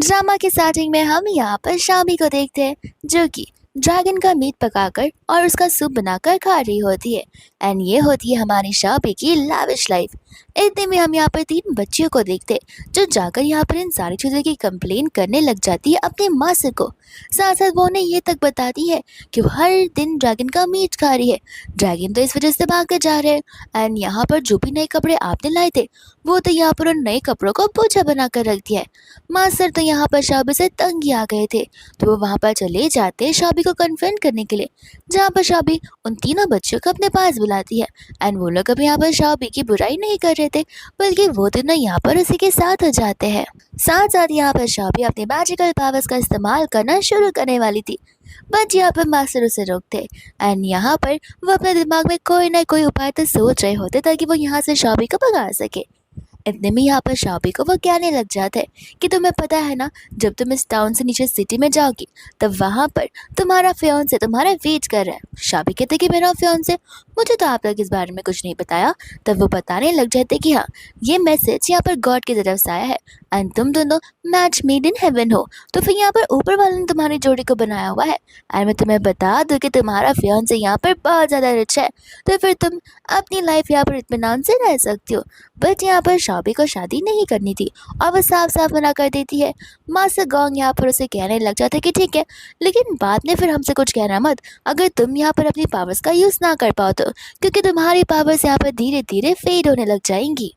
Drama के starting में हम यहाँ पर शामी को देखते हैं जो कि ड्रैगन का मीट पकाकर और उसका सूप बनाकर खा रही होती है। एंड ये होती है हमारी शामी की लाविश लाइफ। इतने में हम यहाँ पर तीन बच्चियों को देखते हैं जो जाकर यहाँ पर इन सारी चीज़ों की कंप्लेन करने लग जाती है अपने मास्टर को। साथ साथ वो उन्हें ये तक बताती है कि वो हर दिन ड्रैगन का मीट खा रही है। ड्रैगन तो इस वजह से भाग कर जा रहे हैं एंड यहाँ पर जो भी नए कपड़े आपने लाए थे वो तो यहाँ पर उन नए कपड़ों को पोछा बना कर रख दिया है। मास्टर तो यहाँ पर शाबी से तंग ही आ गए थे, तो वो वहाँ पर चले जाते हैं शाबी को कन्फ्रंट करने के लिए, जहाँ पर शाबी उन तीनों बच्चों को अपने पास बुलाती है। एंड वो लोग अभी यहाँ पर शाबी की बुराई नहीं कर रहे थे, बल्कि वो तीनों यहाँ पर उसी के साथ हो जाते हैं। साथ साथ यहाँ पर शाबी अपने मैजिकल पावर्स का इस्तेमाल करना शुरू करने वाली थी, बट यहाँ पर मास्टर उसे रोकते। एंड यहाँ पर वो अपने दिमाग में कोई ना कोई उपाय तो सोच रहे होते ताकि वो यहाँ से शाबी को भगा सके। इतने में यहाँ पर शाबी को वो कहने लग जाता है कि तुम्हें पता है ना, जब तुम इस टाउन से नीचे सिटी में जाओगी तब वहाँ पर तुम्हारा फियांसे तुम्हारा वेट कर रहा है। शाबी कहते कि मेरा फियांसे, मुझे तो आप लोग इस बारे में कुछ नहीं बताया। तब वो बताने लग जाते कि हाँ, ये मैसेज यहाँ पर गॉड की तरफ से आया है एंड तुम दोनों मैच मेड इन हेवन हो, तो फिर यहाँ पर ऊपर वाले ने तुम्हारी जोड़ी को बनाया हुआ है। एंड मैं तुम्हें बता दूँ कि तुम्हारा फियांसे यहाँ पर बहुत ज़्यादा रिच है, तो फिर तुम अपनी लाइफ यहाँ पर इत्मीनान से रह सकती हो। बट यहाँ पर शाबी को शादी नहीं करनी थी और वो साफ साफ मना कर देती है। मास्टर गोंग यहाँ पर उसे कहने लग जाता है कि ठीक है, लेकिन बाद में फिर हमसे कुछ कहना मत अगर तुम यहाँ पर अपनी पावर्स का यूज़ ना कर पाओ तो, क्योंकि तुम्हारी पावर्स यहाँ पर धीरे धीरे फेड होने लग जाएंगी।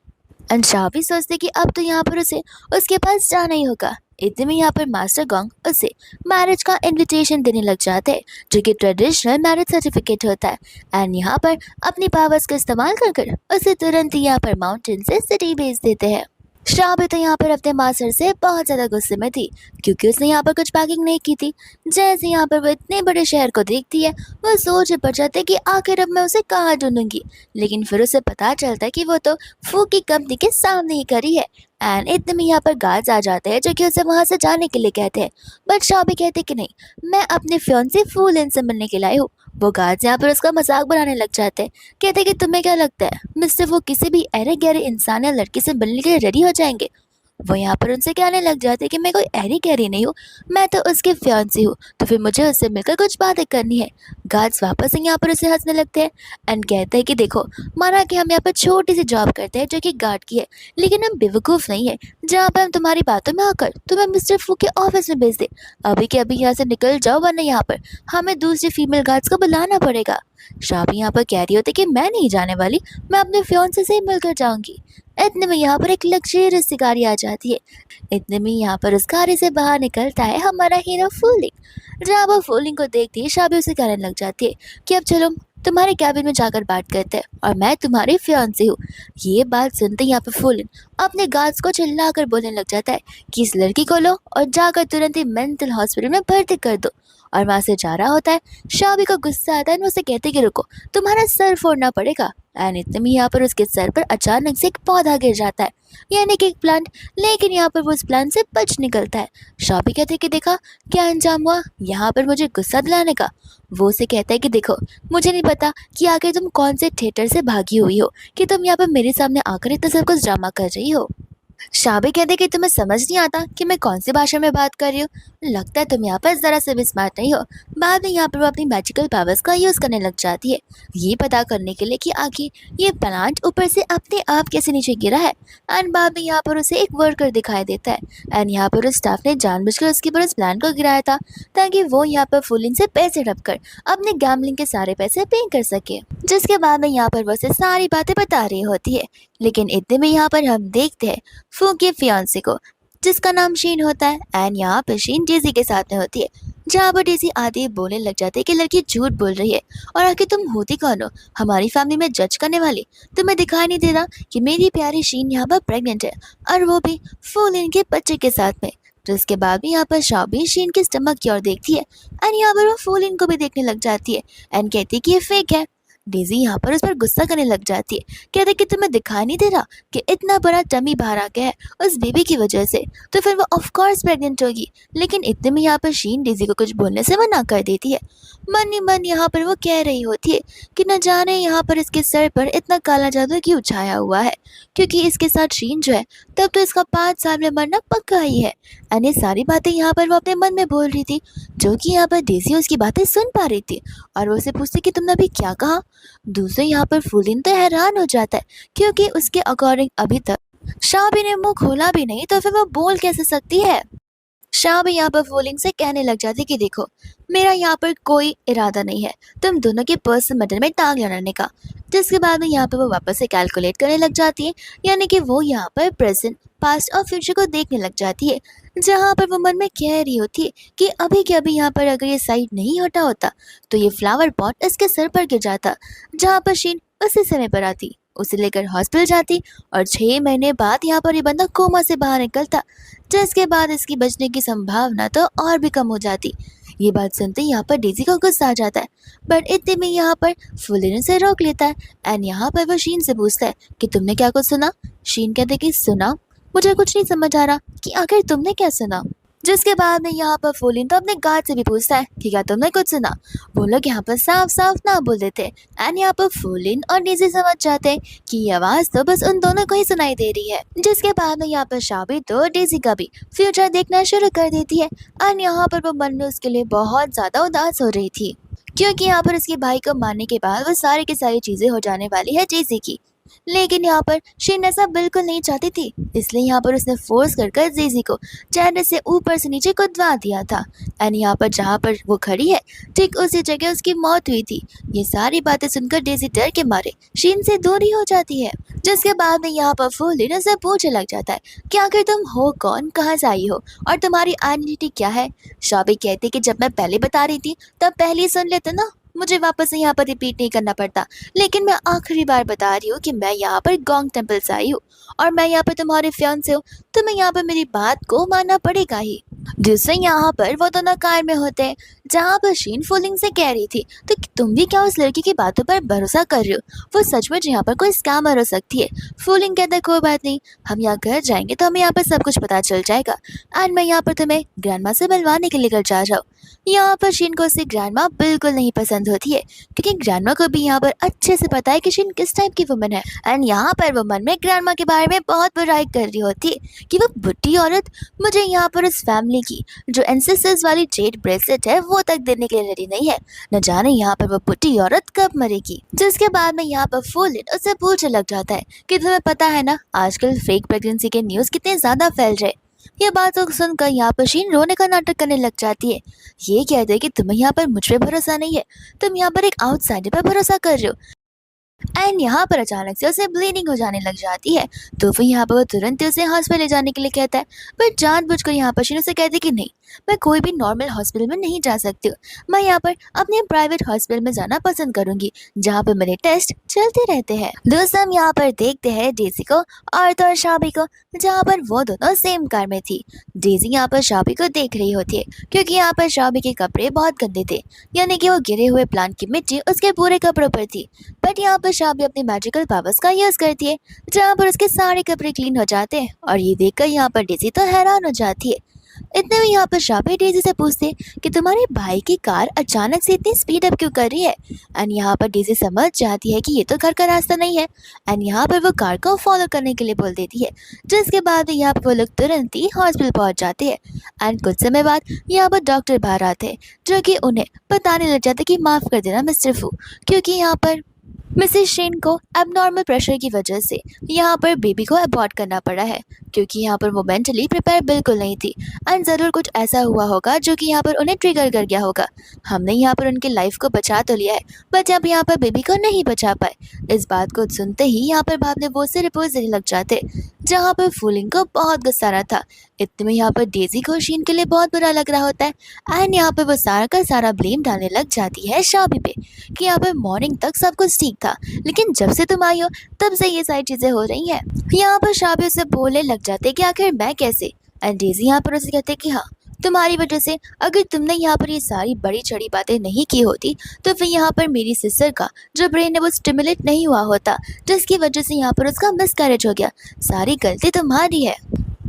शाबी सोचते कि अब तो यहाँ पर उसे उसके पास जाना ही होगा। इतने में यहाँ पर मास्टर गोंग उसे मैरिज का इनविटेशन देने लग जाते हैं, जो कि ट्रेडिशनल मैरिज सर्टिफिकेट होता है। एंड यहाँ पर अपनी पावर्स का इस्तेमाल कर कर उसे तुरंत ही यहाँ पर माउंटेन से सिटी भेज देते हैं। शाबी तो यहाँ पर अपने मास्टर से बहुत ज़्यादा गुस्से में थी, क्योंकि उसने यहाँ पर कुछ पैकिंग नहीं की थी। जैसे यहाँ पर वो इतने बड़े शहर को देखती है, वो सोच में पड़ जाती है कि आखिर अब मैं उसे कहाँ ढूंढूंगी। लेकिन फिर उसे पता चलता है कि वो तो फू की कंपनी के सामने ही खड़ी है। एंड इतने में यहाँ पर गार्ड्स आ जाते हैं जो कि उसे वहाँ से जाने के लिए कहते हैं, बट शाबी कहते कि नहीं, मैं अपने फियांसे फूलिन से मिलने के लिए आई हूँ। वो गार्ड्स यहाँ पर उसका मजाक बनाने लग जाते हैं, कहते कि तुम्हें क्या लगता है मिस्टर वो किसी भी अरे गहरे इंसान या लड़की से मिलने के लिए रेडी हो जाएंगे। वो यहाँ पर उनसे कहने लग जाते हैं कि मैं कोई अरी गहरी नहीं हूँ, मैं तो उसकी फियांसी हूँ, तो फिर मुझे उससे मिलकर कुछ बातें करनी है। गार्ड्स वापस से यहाँ पर उसे हंसने लगते हैं एंड कहते हैं कि देखो, माना कि हम यहाँ पर छोटी सी जॉब करते हैं जो कि गार्ड की है, लेकिन हम बेवकूफ़ नहीं है जहाँ पर हम तुम्हारी बातों में आकर तुम्हें मिस्टर फू के ऑफिस में भेज दे। अभी के अभी यहाँ से निकल जाओ, वरना यहाँ पर हमें दूसरी फीमेल गार्ड्स को बुलाना पड़ेगा। शाबी यहाँ पर कह रही होती कि मैं नहीं जाने वाली, मैं अपने फियांसे से ही मिलकर जाऊंगी। इतने में यहाँ पर एक लग्जरियस सी गाड़ी आ जाती है। इतने में यहाँ पर उस गाड़ी से बाहर निकलता है हमारा हीरो फूलिंग। जहाँ वो फूलिंग को देखती है, शाबी उसे कहने लग जाती है कि अब चलो तुम्हारे कैबिन में जाकर बात करते हैं और मैं तुम्हारी फियांसी हूँ। ये बात सुनते ही यहाँ पर फूलिंग अपने गार्ड्स को चिल्लाकर बोलने लग जाता है कि इस लड़की को लो और जाकर तुरंत ही मेंटल हॉस्पिटल में भर्ती कर दो। और वहाँ से जा रहा होता है। शाबी को गुस्सा आता है और उसे कहते कि रुको, तुम्हारा सर फोड़ना पड़ेगा। एंड इतने में यहाँ पर उसके सर पर अचानक से एक पौधा गिर जाता है, यानी कि एक प्लांट। लेकिन यहाँ पर वो उस प्लांट से बच निकलता है। शाबी कहते हैं कि देखा क्या अंजाम हुआ यहाँ पर मुझे गुस्सा दिलाने का। वो उसे कहता है कि देखो, मुझे नहीं पता कि आगे तुम कौन से थिएटर से भागी हुई हो कि तुम यहाँ पर मेरे सामने आकर इतना सब कुछ ड्रामा कर रही हो। शाबी कहते कि तुम्हें समझ नहीं आता कि मैं कौन सी भाषा में बात कर रही हूँ। लगता है तुम यहाँ पर ज़रा से भी स्मार्ट नहीं हो। बाद में यहाँ पर वो अपनी मैजिकल पावर्स का यूज़ करने लग जाती है, ये पता करने के लिए कि आखिर ये प्लांट ऊपर से अपने आप कैसे नीचे गिरा है। एंड बाद में यहाँ पर उसे एक वर्कर दिखाई देता है। एंड यहाँ पर उस स्टाफ ने जानबूझकर उसके ऊपर उस प्लांट को गिराया था ताकि वो यहाँ पर फूलिंग से पैसे रख कर अपने गैम्बलिंग के सारे पैसे पे कर सके। जिसके बाद में यहाँ पर वो उसे सारी बातें बता रही होती है। लेकिन इतने में यहाँ पर हम देखते हैं फू के फियांसे को, जिसका नाम शीन होता है। एंड यहाँ पर शीन डेजी के साथ में होती है, जहाँ पर डेजी आते ही बोलने लग जाते हैं कि लड़की झूठ बोल रही है और आखिर तुम होती कौन हो हमारी फैमिली में जज करने वाली। तुम्हें दिखाई नहीं दे रहा कि मेरी प्यारी शीन यहाँ पर प्रेग्नेंट है, और वो भी फुल इनके बच्चे के साथ में। तो इसके बाद भी यहाँ पर शाबी शीन के स्टमक की ओर देखती है एंड यहाँ पर वो फुल इनको भी देखने लग जाती है एंड कहती है कि ये फेक है। डेज़ी यहाँ पर उस पर गुस्सा करने लग जाती है। कहते कि तुम्हें दिखाई नहीं दे रहा कि इतना बड़ा टमी बाहर आ गया है उस बेबी की वजह से, तो फिर वो ऑफ कोर्स प्रेग्नेंट होगी। लेकिन इतने में यहाँ पर शीन डेज़ी को कुछ बोलने से मना कर देती है। मन ही मन यहाँ पर वो कह रही होती है कि न जाने यहाँ पर इसके सर पर इतना काला जादू क्यों छाया हुआ है, क्योंकि इसके साथ शीन जो है तब तो इसका 5 साल में मरना पक्का ही है। ये सारी बातें यहाँ पर वो अपने मन में बोल रही थी, जो कि यहाँ पर डेज़ी उसकी बातें सुन पा रही थी और वो उसे पूछती कि तुमने अभी क्या कहा। दूसरे यहाँ पर फूलिन तो हैरान हो जाता है, क्योंकि उसके अकॉर्डिंग अभी तक शाबी ने मुंह खोला भी नहीं, तो फिर वो बोल कैसे सकती है। शाबी यहाँ पर फूलिंग से कहने लग जाती कि देखो, मेरा यहाँ पर कोई इरादा नहीं है तुम दोनों के पर्सनल मैटर में टांग अड़ाने का। जिसके बाद में यहाँ पर वो वापस से कैलकुलेट करने लग जाती है, यानी कि वो यहाँ पर प्रेजेंट, पास्ट और फ्यूचर को देखने लग जाती है। जहाँ पर वो मन में कह रही होती है कि अभी के अभी यहाँ पर अगर ये साइड नहीं हटा होता तो ये फ्लावर पॉट इसके सर पर गिर जाता। जहाँ पर शीन उसी समय पर आती, उसे लेकर हॉस्पिटल जाती और 6 महीने बाद यहाँ पर ये बंदा कोमा से बाहर निकलता, जिसके बाद इसकी बचने की संभावना तो और भी कम हो जाती। ये बात सुनते ही यहाँ पर डेज़ी को गुस्सा आ जाता है, बट इतने में यहाँ पर फुलिन से रोक लेता है एंड यहाँ पर वो शीन से पूछता है कि तुमने क्या कुछ सुना। शीन कहते कि सुना, मुझे कुछ नहीं समझ आ रहा कि आखिर तुमने क्या सुना। जिसके बाद में यहाँ पर फुलिन तो अपने गार्ड से भी पूछता है कि क्या तुमने कुछ सुना। वो लोग यहाँ पर साफ साफ ना बोल देते एंड यहाँ पर फुलिन और डेज़ी समझ जाते हैं कि ये आवाज तो बस उन दोनों को ही सुनाई दे रही है। जिसके बाद में यहाँ पर शाबी तो डेज़ी का भी फ्यूचर देखना शुरू कर देती है और यहाँ पर वो मन में उसके लिए बहुत ज्यादा उदास हो रही थी, क्योंकि यहाँ पर उसके भाई को मारने के बाद वो सारी की सारी चीजें हो जाने वाली है डेज़ी की। लेकिन यहाँ पर शीन ऐसा बिल्कुल नहीं चाहती थी, इसलिए यहाँ पर उसने फोर्स कर कर डेज़ी को चैनल से ऊपर से नीचे कूदवा दिया था एंड यहाँ पर जहाँ पर वो खड़ी है ठीक उसी जगह उसकी मौत हुई थी। ये सारी बातें सुनकर डेज़ी डर के मारे शीन से दूरी हो जाती है। जिसके बाद में यहाँ पर फूलिन उससे पूछने लग जाता है कि आखिर तुम हो कौन, कहाँ से आई हो और तुम्हारी आइडेंटिटी क्या है। शाबी कहती कि जब मैं पहले बता रही थी तब पहले ही सुन लेते ना, मुझे वापस से यहाँ पर रिपीट नहीं करना पड़ता। लेकिन मैं आखिरी बार बता रही हूँ कि मैं यहाँ पर गोंग टेम्पल से आई हूँ और मैं यहाँ पर तुम्हारे फियांसे हूँ, तो मैं यहाँ पर मेरी बात को मानना पड़ेगा ही। जिससे यहाँ पर वो दोनों कार में होते हैं, जहाँ पर शीन फूलिंग से कह रही थी तो तुम भी क्या उस लड़की की बातों पर भरोसा कर रहे हो, वो सचमुच यहाँ पर कोई स्कैमर हो सकती है। फूलिंग कहता है कोई बात नहीं, हम यहाँ घर जाएंगे तो हमें यहाँ पर सब कुछ पता चल जाएगा एंड मैं यहाँ पर तुम्हें ग्रैंडमा से मिलवाने के लिए घर जा रहा हूँ। यहाँ पर शीन को उसकी ग्रैंडमा बिल्कुल नहीं पसंद होती है, क्योंकि ग्रैंडमा को भी यहाँ पर अच्छे से पता है कि शीन किस टाइप की वुमन है एंड यहाँ पर वो मन में ग्रैंडमा के बारे में बहुत बुराई कर रही होती है कि वो बुढ़ी औरत मुझे यहाँ पर उस फैमिली की जो एंसेस्टर्स वाली जेड ब्रेसलेट है वो तक देने के लिए रेडी नहीं है। न जाने यहाँ पर वो बुढ़ी औरत कब मरेगी। जिसके बाद में यहाँ पर फूलिन उससे पूछने लग जाता है कि तुम्हें पता है ना आजकल फेक प्रेगनेंसी के न्यूज़ कितने ज़्यादा फैल रहे। ये बात सुनकर यहाँ पर शीन रोने का नाटक करने लग जाती है। ये कहते हैं कि तुम्हें यहाँ पर मुझ पे भरोसा नहीं है, तुम यहाँ पर एक आउटसाइडर पर भरोसा कर रहे हो। एंड यहाँ पर अचानक से उसे ब्लीडिंग हो जाने लग जाती है, तो फिर यहाँ पर वो तुरंत ही उसे हॉस्पिटल ले जाने के लिए कहता है। पर जानबूझकर यहाँ पर शीन उसे कहती कि नहीं, मैं कोई भी नॉर्मल हॉस्पिटल में नहीं जा सकती हूँ, मैं यहाँ पर अपने प्राइवेट हॉस्पिटल में जाना पसंद करूंगी जहाँ पर मेरे टेस्ट चलते रहते हैं। दोस्तों हम यहाँ पर देखते हैं डेज़ी को और तो शाबी को, जहाँ पर वो दोनों सेम कार में थी। डेज़ी यहाँ पर शाबी को देख रही होती है, क्योंकि यहाँ पर शाबी के कपड़े बहुत गंदे थे, यानी कि वो गिरे हुए प्लांट की मिट्टी उसके पूरे कपड़ों पर थी। बट यहाँ पर शाबी अपनी मैजिकल पावर्स का यूज करती है, जहाँ पर उसके सारे कपड़े क्लीन हो जाते हैं और ये देखकर यहाँ पर डेज़ी तो हैरान हो जाती है। इतने में यहाँ पर शाबी डेज़ी से पूछते कि तुम्हारे भाई की कार अचानक से इतनी स्पीड अप क्यों कर रही है। एंड यहाँ पर डेज़ी समझ जाती है कि ये तो घर का रास्ता नहीं है एंड यहाँ पर वो कार को फॉलो करने के लिए बोल देती है। जिसके बाद यहाँ पर वो लोग तुरंत ही हॉस्पिटल पहुँच जाते हैं एंड कुछ समय बाद यहाँ पर डॉक्टर बाहर आते हैं, जो कि उन्हें बताने लग जाते कि माफ़ कर देना मिस्टर फू, क्योंकि यहाँ पर मिसेस शेन को एबनॉर्मल प्रेशर की वजह से यहाँ पर बेबी को अबॉर्ट करना पड़ा है, क्योंकि यहाँ पर वो मेंटली प्रिपेयर बिल्कुल नहीं थी एंड ज़रूर कुछ ऐसा हुआ होगा जो कि यहाँ पर उन्हें ट्रिगर कर गया होगा। हमने यहाँ पर उनकी लाइफ को बचा तो लिया है, बट अब यहाँ पर बेबी को नहीं बचा पाए। इस बात को सुनते ही यहाँ पर बाप ने वो से रिपोर्ट देने लग जाते, जहाँ पर फूलिंग को बहुत गुस्सा रहा था। इतने में यहाँ पर डेज़ी को शीन के लिए बहुत बुरा लग रहा होता है एंड यहाँ पर वो सारा का सारा ब्लेम डालने लग जाती है शाबी पे कि यहाँ पर मॉर्निंग तक सब कुछ ठीक था, लेकिन जब से तुम आई हो तब से ये सारी चीजें हो रही हैं। यहाँ पर शाबी उसे बोलने लग जाते कि आखिर मैं कैसे, एंड डेज़ी यहाँ पर उसे कहते कि हाँ तुम्हारी वजह से अगर तुमने यहाँ पर ये सारी बड़ी चढ़ी बातें नहीं की होती तो फिर यहाँ पर मेरी सिस्टर का जो ब्रेन है वो स्टिमुलेट नहीं हुआ होता, जिसकी वजह से यहाँ पर उसका मिसकैरेज हो गया। सारी गलती तुम्हारी है।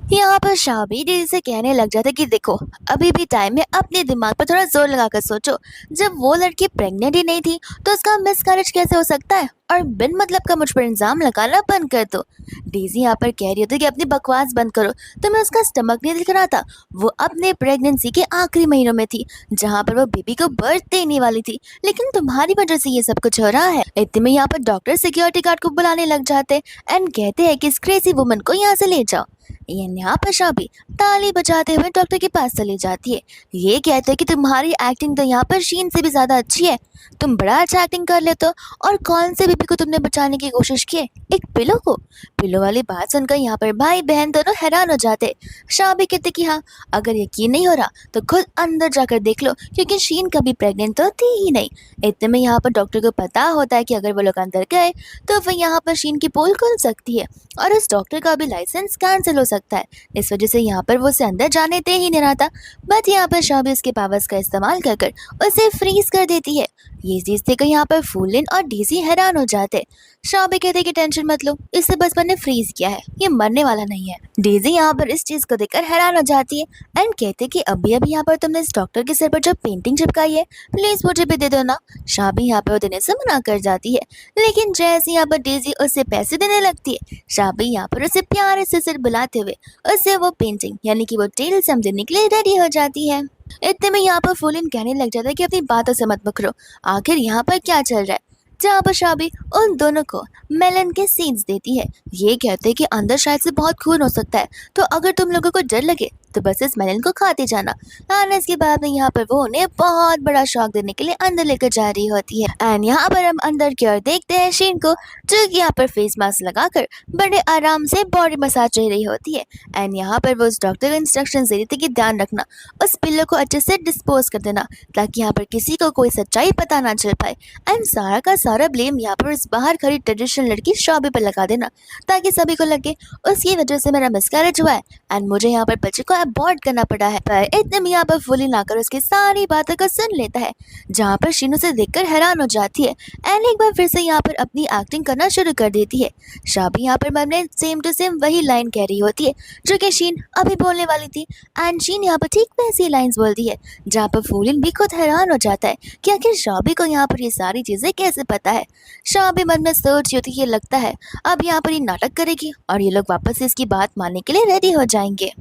यहाँ पर शाबी दीदी से कहने लग जाता कि देखो, अभी भी टाइम है, अपने दिमाग पर थोड़ा जोर लगाकर सोचो। जब वो लड़की प्रेग्नेंट ही नहीं थी तो उसका मिसकैरेज कैसे हो सकता है? और बिन मतलब का मुझ पर इल्जाम लगाना बंद कर दो। डेजी यहाँ पर कह रही होती कि अपनी बकवास बंद करो, तुम्हें उसका स्टमक नहीं दिख रहा था? वो अपने प्रेगनेंसी के आखिरी महीनों में थी, जहाँ पर वो बेबी को बर्थ देने वाली थी, लेकिन तुम्हारी वजह से ये सब कुछ हो रहा है। इतने में यहाँ पर डॉक्टर सिक्योरिटी गार्ड को बुलाने लग जाते एंड कहते हैं कि इस क्रेजी वुमन को यहाँ से ले जाओ। यहाँ पर शाबी ताली बजाते हुए डॉक्टर के पास चली जाती है। ये कहते हैं कि तुम्हारी एक्टिंग तो यहाँ पर शीन से भी ज्यादा अच्छी है, तुम बड़ा अच्छा एक्टिंग कर लेते हो। और कौन से बेबी को तुमने बचाने की कोशिश की है? एक पिलो को? पिलो वाली बात सुनकर यहाँ पर भाई बहन दोनों हैरान हो जाते। शाबी कहते कि हाँ, अगर यकीन नहीं हो रहा तो खुद अंदर जाकर देख लो, क्योंकि शीन कभी प्रेग्नेंट तो थी ही नहीं। इतने में यहाँ पर डॉक्टर को पता होता है कि अगर वो लोग अंदर गए तो फिर यहाँ पर शीन की पोल खुल सकती है और उस डॉक्टर का भी लाइसेंस कैंसिल हो सकता है। इस वजह से यहाँ पर वो उसे अंदर जाने दे ही नहीं रहा था। बट यहाँ पर शाबी उसके पावर्स का इस्तेमाल कर कर उसे फ्रीज कर देती है। ये चीज देखकर यहाँ पर फूलिन और डेजी हैरान हो जाते। शाबी कहते कि टेंशन मत लो, इसे बस मैंने फ्रीज किया है, ये मरने वाला नहीं है। डेजी यहाँ पर इस चीज को देखकर हैरान हो जाती है एंड कहते कि अभी अभी यहाँ पर तुमने इस डॉक्टर के सिर पर जो पेंटिंग चिपकाई है, प्लीज मुझे भी दे दो ना। शाबी यहाँ पर वो देने से मना कर जाती है, लेकिन जैसे यहाँ पर डेजी उसे पैसे देने लगती है, शाबी यहाँ पर उसे प्यारे से सिर बुलाते हुए उसे वो पेंटिंग यानी कि वो टेल समझने के लिए रेडी हो जाती है। इतने में यहाँ पर फूलिन कहने लग जाता है कि अपनी बातों से मत मुकरो, आखिर यहाँ पर क्या चल रहा है? जहाँ पर शाबी उन दोनों को मेलन के सीड्स देती है। ये कहते हैं कि अंदर शायद से बहुत खून हो सकता है, तो अगर तुम लोगों को डर लगे तो बस इस मेलन को खाते जाना। एंड इसके बाद में यहाँ पर वो उन्हें बहुत बड़ा शॉक देने के लिए अंदर लेकर जा रही होती है। एंड यहाँ पर हम अंदर की ओर देखते हैं शीन को, जो कि यहाँ पर फेस मास्क लगाकर बड़े आराम से बॉडी मसाज दे रही होती है। एंड यहाँ पर वो उस डॉक्टर को इंस्ट्रक्शन दे रही थी कि ध्यान रखना, उस पिल्लो को अच्छे से डिस्पोज कर देना, ताकि यहाँ पर किसी को कोई सच्चाई पता ना चल पाए। एंड सारा का सारा ब्लेम यहाँ पर उस बाहर खड़ी ट्रेडिशनल लड़की शाबी पर लगा देना, ताकि सभी को लगे उसकी वजह से मेरा मिसकैरेज हुआ है एंड मुझे यहाँ पर बच्चे को अबॉर्ट करना पड़ा है। पर इतने में यहाँ पर फूलिन आकर उसकी सारी बातों को सुन लेता है, जहाँ पर शीनू से देखकर हैरान हो जाती है एंड एक बार फिर से यहाँ पर अपनी एक्टिंग करना शुरू कर देती है। शाबी यहाँ पर मन में सेम टू सेम वही लाइन कह रही होती है जो कि शीन अभी बोलने वाली थी एंड शीन यहाँ पर ठीक वैसी लाइंस बोलती है, जहाँ पर फूलिन भी खुद हैरान हो जाता है कि आखिर शाबी को यहाँ पर ये सारी चीजें कैसे पता है। शाबी मन में सोच होती है, लगता है अब यहाँ पर ये नाटक करेगी और ये लोग वापस से इसकी बात मानने के लिए रेडी हो जाएंगे।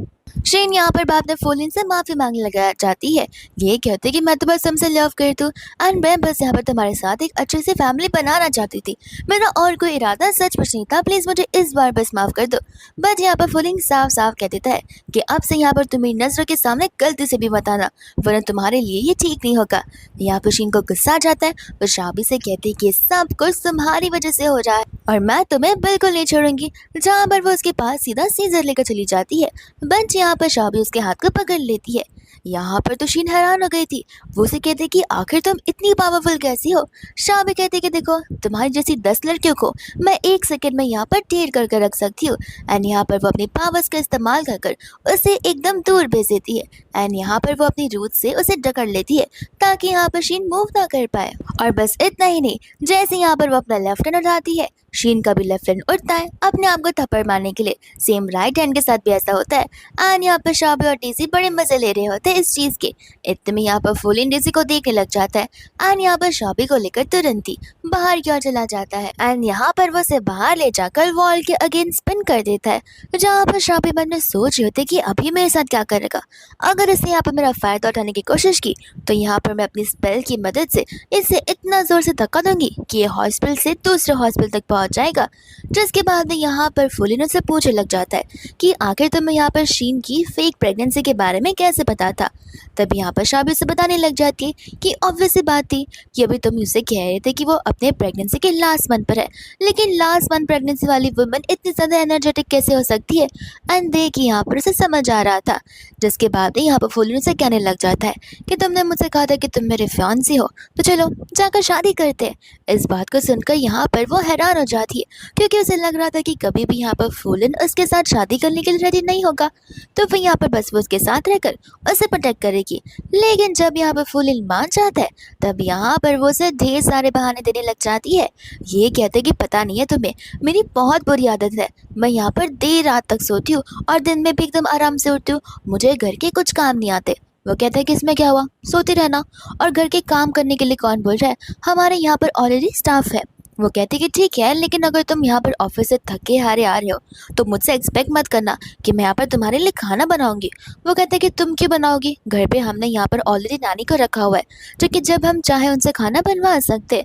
शेन यहाँ पर बाद में फूलिन से माफी मांगने लगा जाती है। ये कहते कि मैं तो बस तुमसे लव करती हूँ एंड मैं बस यहाँ पर तुम्हारे साथ एक अच्छी सी फैमिली बनाना चाहती थी, मेरा और कोई इरादा सच कुछ नहीं था, प्लीज मुझे इस बार बस माफ कर दो। बट यहाँ पर फूलिन साफ साफ कह देता है कि अब से यहाँ पर तुम मेरी नजरों के सामने गलती से भी मत आना, वरना तुम्हारे लिए ये ठीक नहीं होगा। यहाँ पर शीन को गुस्सा आ जाता है, वो शाबी से कहती है कि सब कुछ तुम्हारी वजह से हो रहा है और मैं तुम्हें बिल्कुल नहीं छोड़ूंगी। जहाँ पर वो उसके पास सीधा सीजर लेकर चली जाती है। बट यहाँ पर शाबी उसके हाथ को पकड़ लेती है। यहाँ पर तो शीन हैरान हो गई थी, वो उसे कहते कि आखिर तुम इतनी पावरफुल कैसी हो। शाबी कहती कि देखो, तुम्हारी जैसी 10 लड़कियों को मैं 1 सेकंड में यहाँ पर ढेर करके रख सकती हूँ। एंड यहाँ पर वो अपनी पावर्स का इस्तेमाल कर कर उसे एकदम दूर भेज देती है एंड यहाँ पर वो अपनी रूट से उसे जकड़ लेती है ताकि यहाँ पर शीन मूव ना कर पाए। और बस इतना ही नहीं, जैसे यहाँ पर वो अपना लेफ्ट हैंड उठाती है, शीन का भी लेफ्ट हैंड उठता है अपने आप को थप्पड़ मारने के लिए। सेम राइट हैंड के साथ भी ऐसा होता है एंड यहाँ पर शाबी और डेजी बड़े मजे ले रहे होते हैं इस चीज के। इतने में यहाँ पर फूलिन डेजी को देखने लग जाता है एंड यहाँ पर शाबी को लेकर तुरंत ही बाहर की ओर चला जाता है एंड यहाँ पर वो उसे बाहर ले जाकर वॉल के अगेंस्ट स्पिन कर देता है। जहाँ पर शाबी मन में सोच रही होती है कि अभी मेरे साथ क्या करेगा। अगर इसने यहाँ पर मेरा फायदा उठाने की कोशिश की तो यहाँ पर मैं अपनी स्पेल की मदद से इसे इतना जोर से धक्का दूंगी कि ये हॉस्पिटल से दूसरे हॉस्पिटल तक पहुंच जाएगा। जिसके बाद में यहाँ पर फूलिन से पूछने लग जाता है कि आखिर तुम्हें यहाँ पर शीन की फेक प्रेगनेंसी के बारे में कैसे पता था। तभी यहाँ पर शाबी उसे बताने लग जाती है कि ऑब्वियस सी बात थी कि अभी तुम मुझसे कह रहे थे कि वो अपने प्रेगनेंसी के लास्ट मंथ पर है, लेकिन लास्ट मंथ प्रेगनेंसी वाली वुमन इतनी ज़्यादा एनर्जेटिक कैसे हो सकती है। एंड देखिए यहाँ पर उसे समझ आ रहा था, जिसके बाद यहाँ पर फुलिन से कहने लग जाता है कि तुमने मुझसे कहा था कि तुम मेरे फियांसी हो, तो चलो जाकर शादी करते हैं। इस बात को सुनकर यहाँ पर वो हैरान हो जाती है, क्योंकि उसे लग रहा था कि कभी भी यहाँ पर फुलिन उसके साथ शादी करने के लिए रेडी नहीं होगा, तो फिर यहाँ पर बस वो उसके साथ रहकर उसे प्रोटेक्ट करेगी। लेकिन जब यहाँ पर फुलिन मान जाता है, तब यहाँ पर वो उसे ढेर सारे बहाने देने लग जाती है। ये कहते कि पता नहीं है तुम्हें, मेरी बहुत बुरी आदत है, मैं यहाँ पर देर रात तक सोती हूँ और दिन में भी एकदम आराम से उठती हूँ, मुझे घर के कुछ काम नहीं आते। वो कहता है कि इसमें क्या हुआ, सोते रहना, और घर के काम करने के लिए कौन बोल रहा है, हमारे यहाँ पर ऑलरेडी स्टाफ है। वो कहते कि ठीक है, लेकिन अगर तुम यहाँ पर ऑफिस से थके हारे आ रहे हो तो मुझसे एक्सपेक्ट मत करना कि मैं यहाँ पर तुम्हारे लिए खाना बनाऊंगी। वो कहते कि तुम क्यों बनाओगी, घर पे हमने यहाँ पर ऑलरेडी नानी को रखा हुआ है, जो कि जब हम चाहे उनसे खाना बनवा सकते।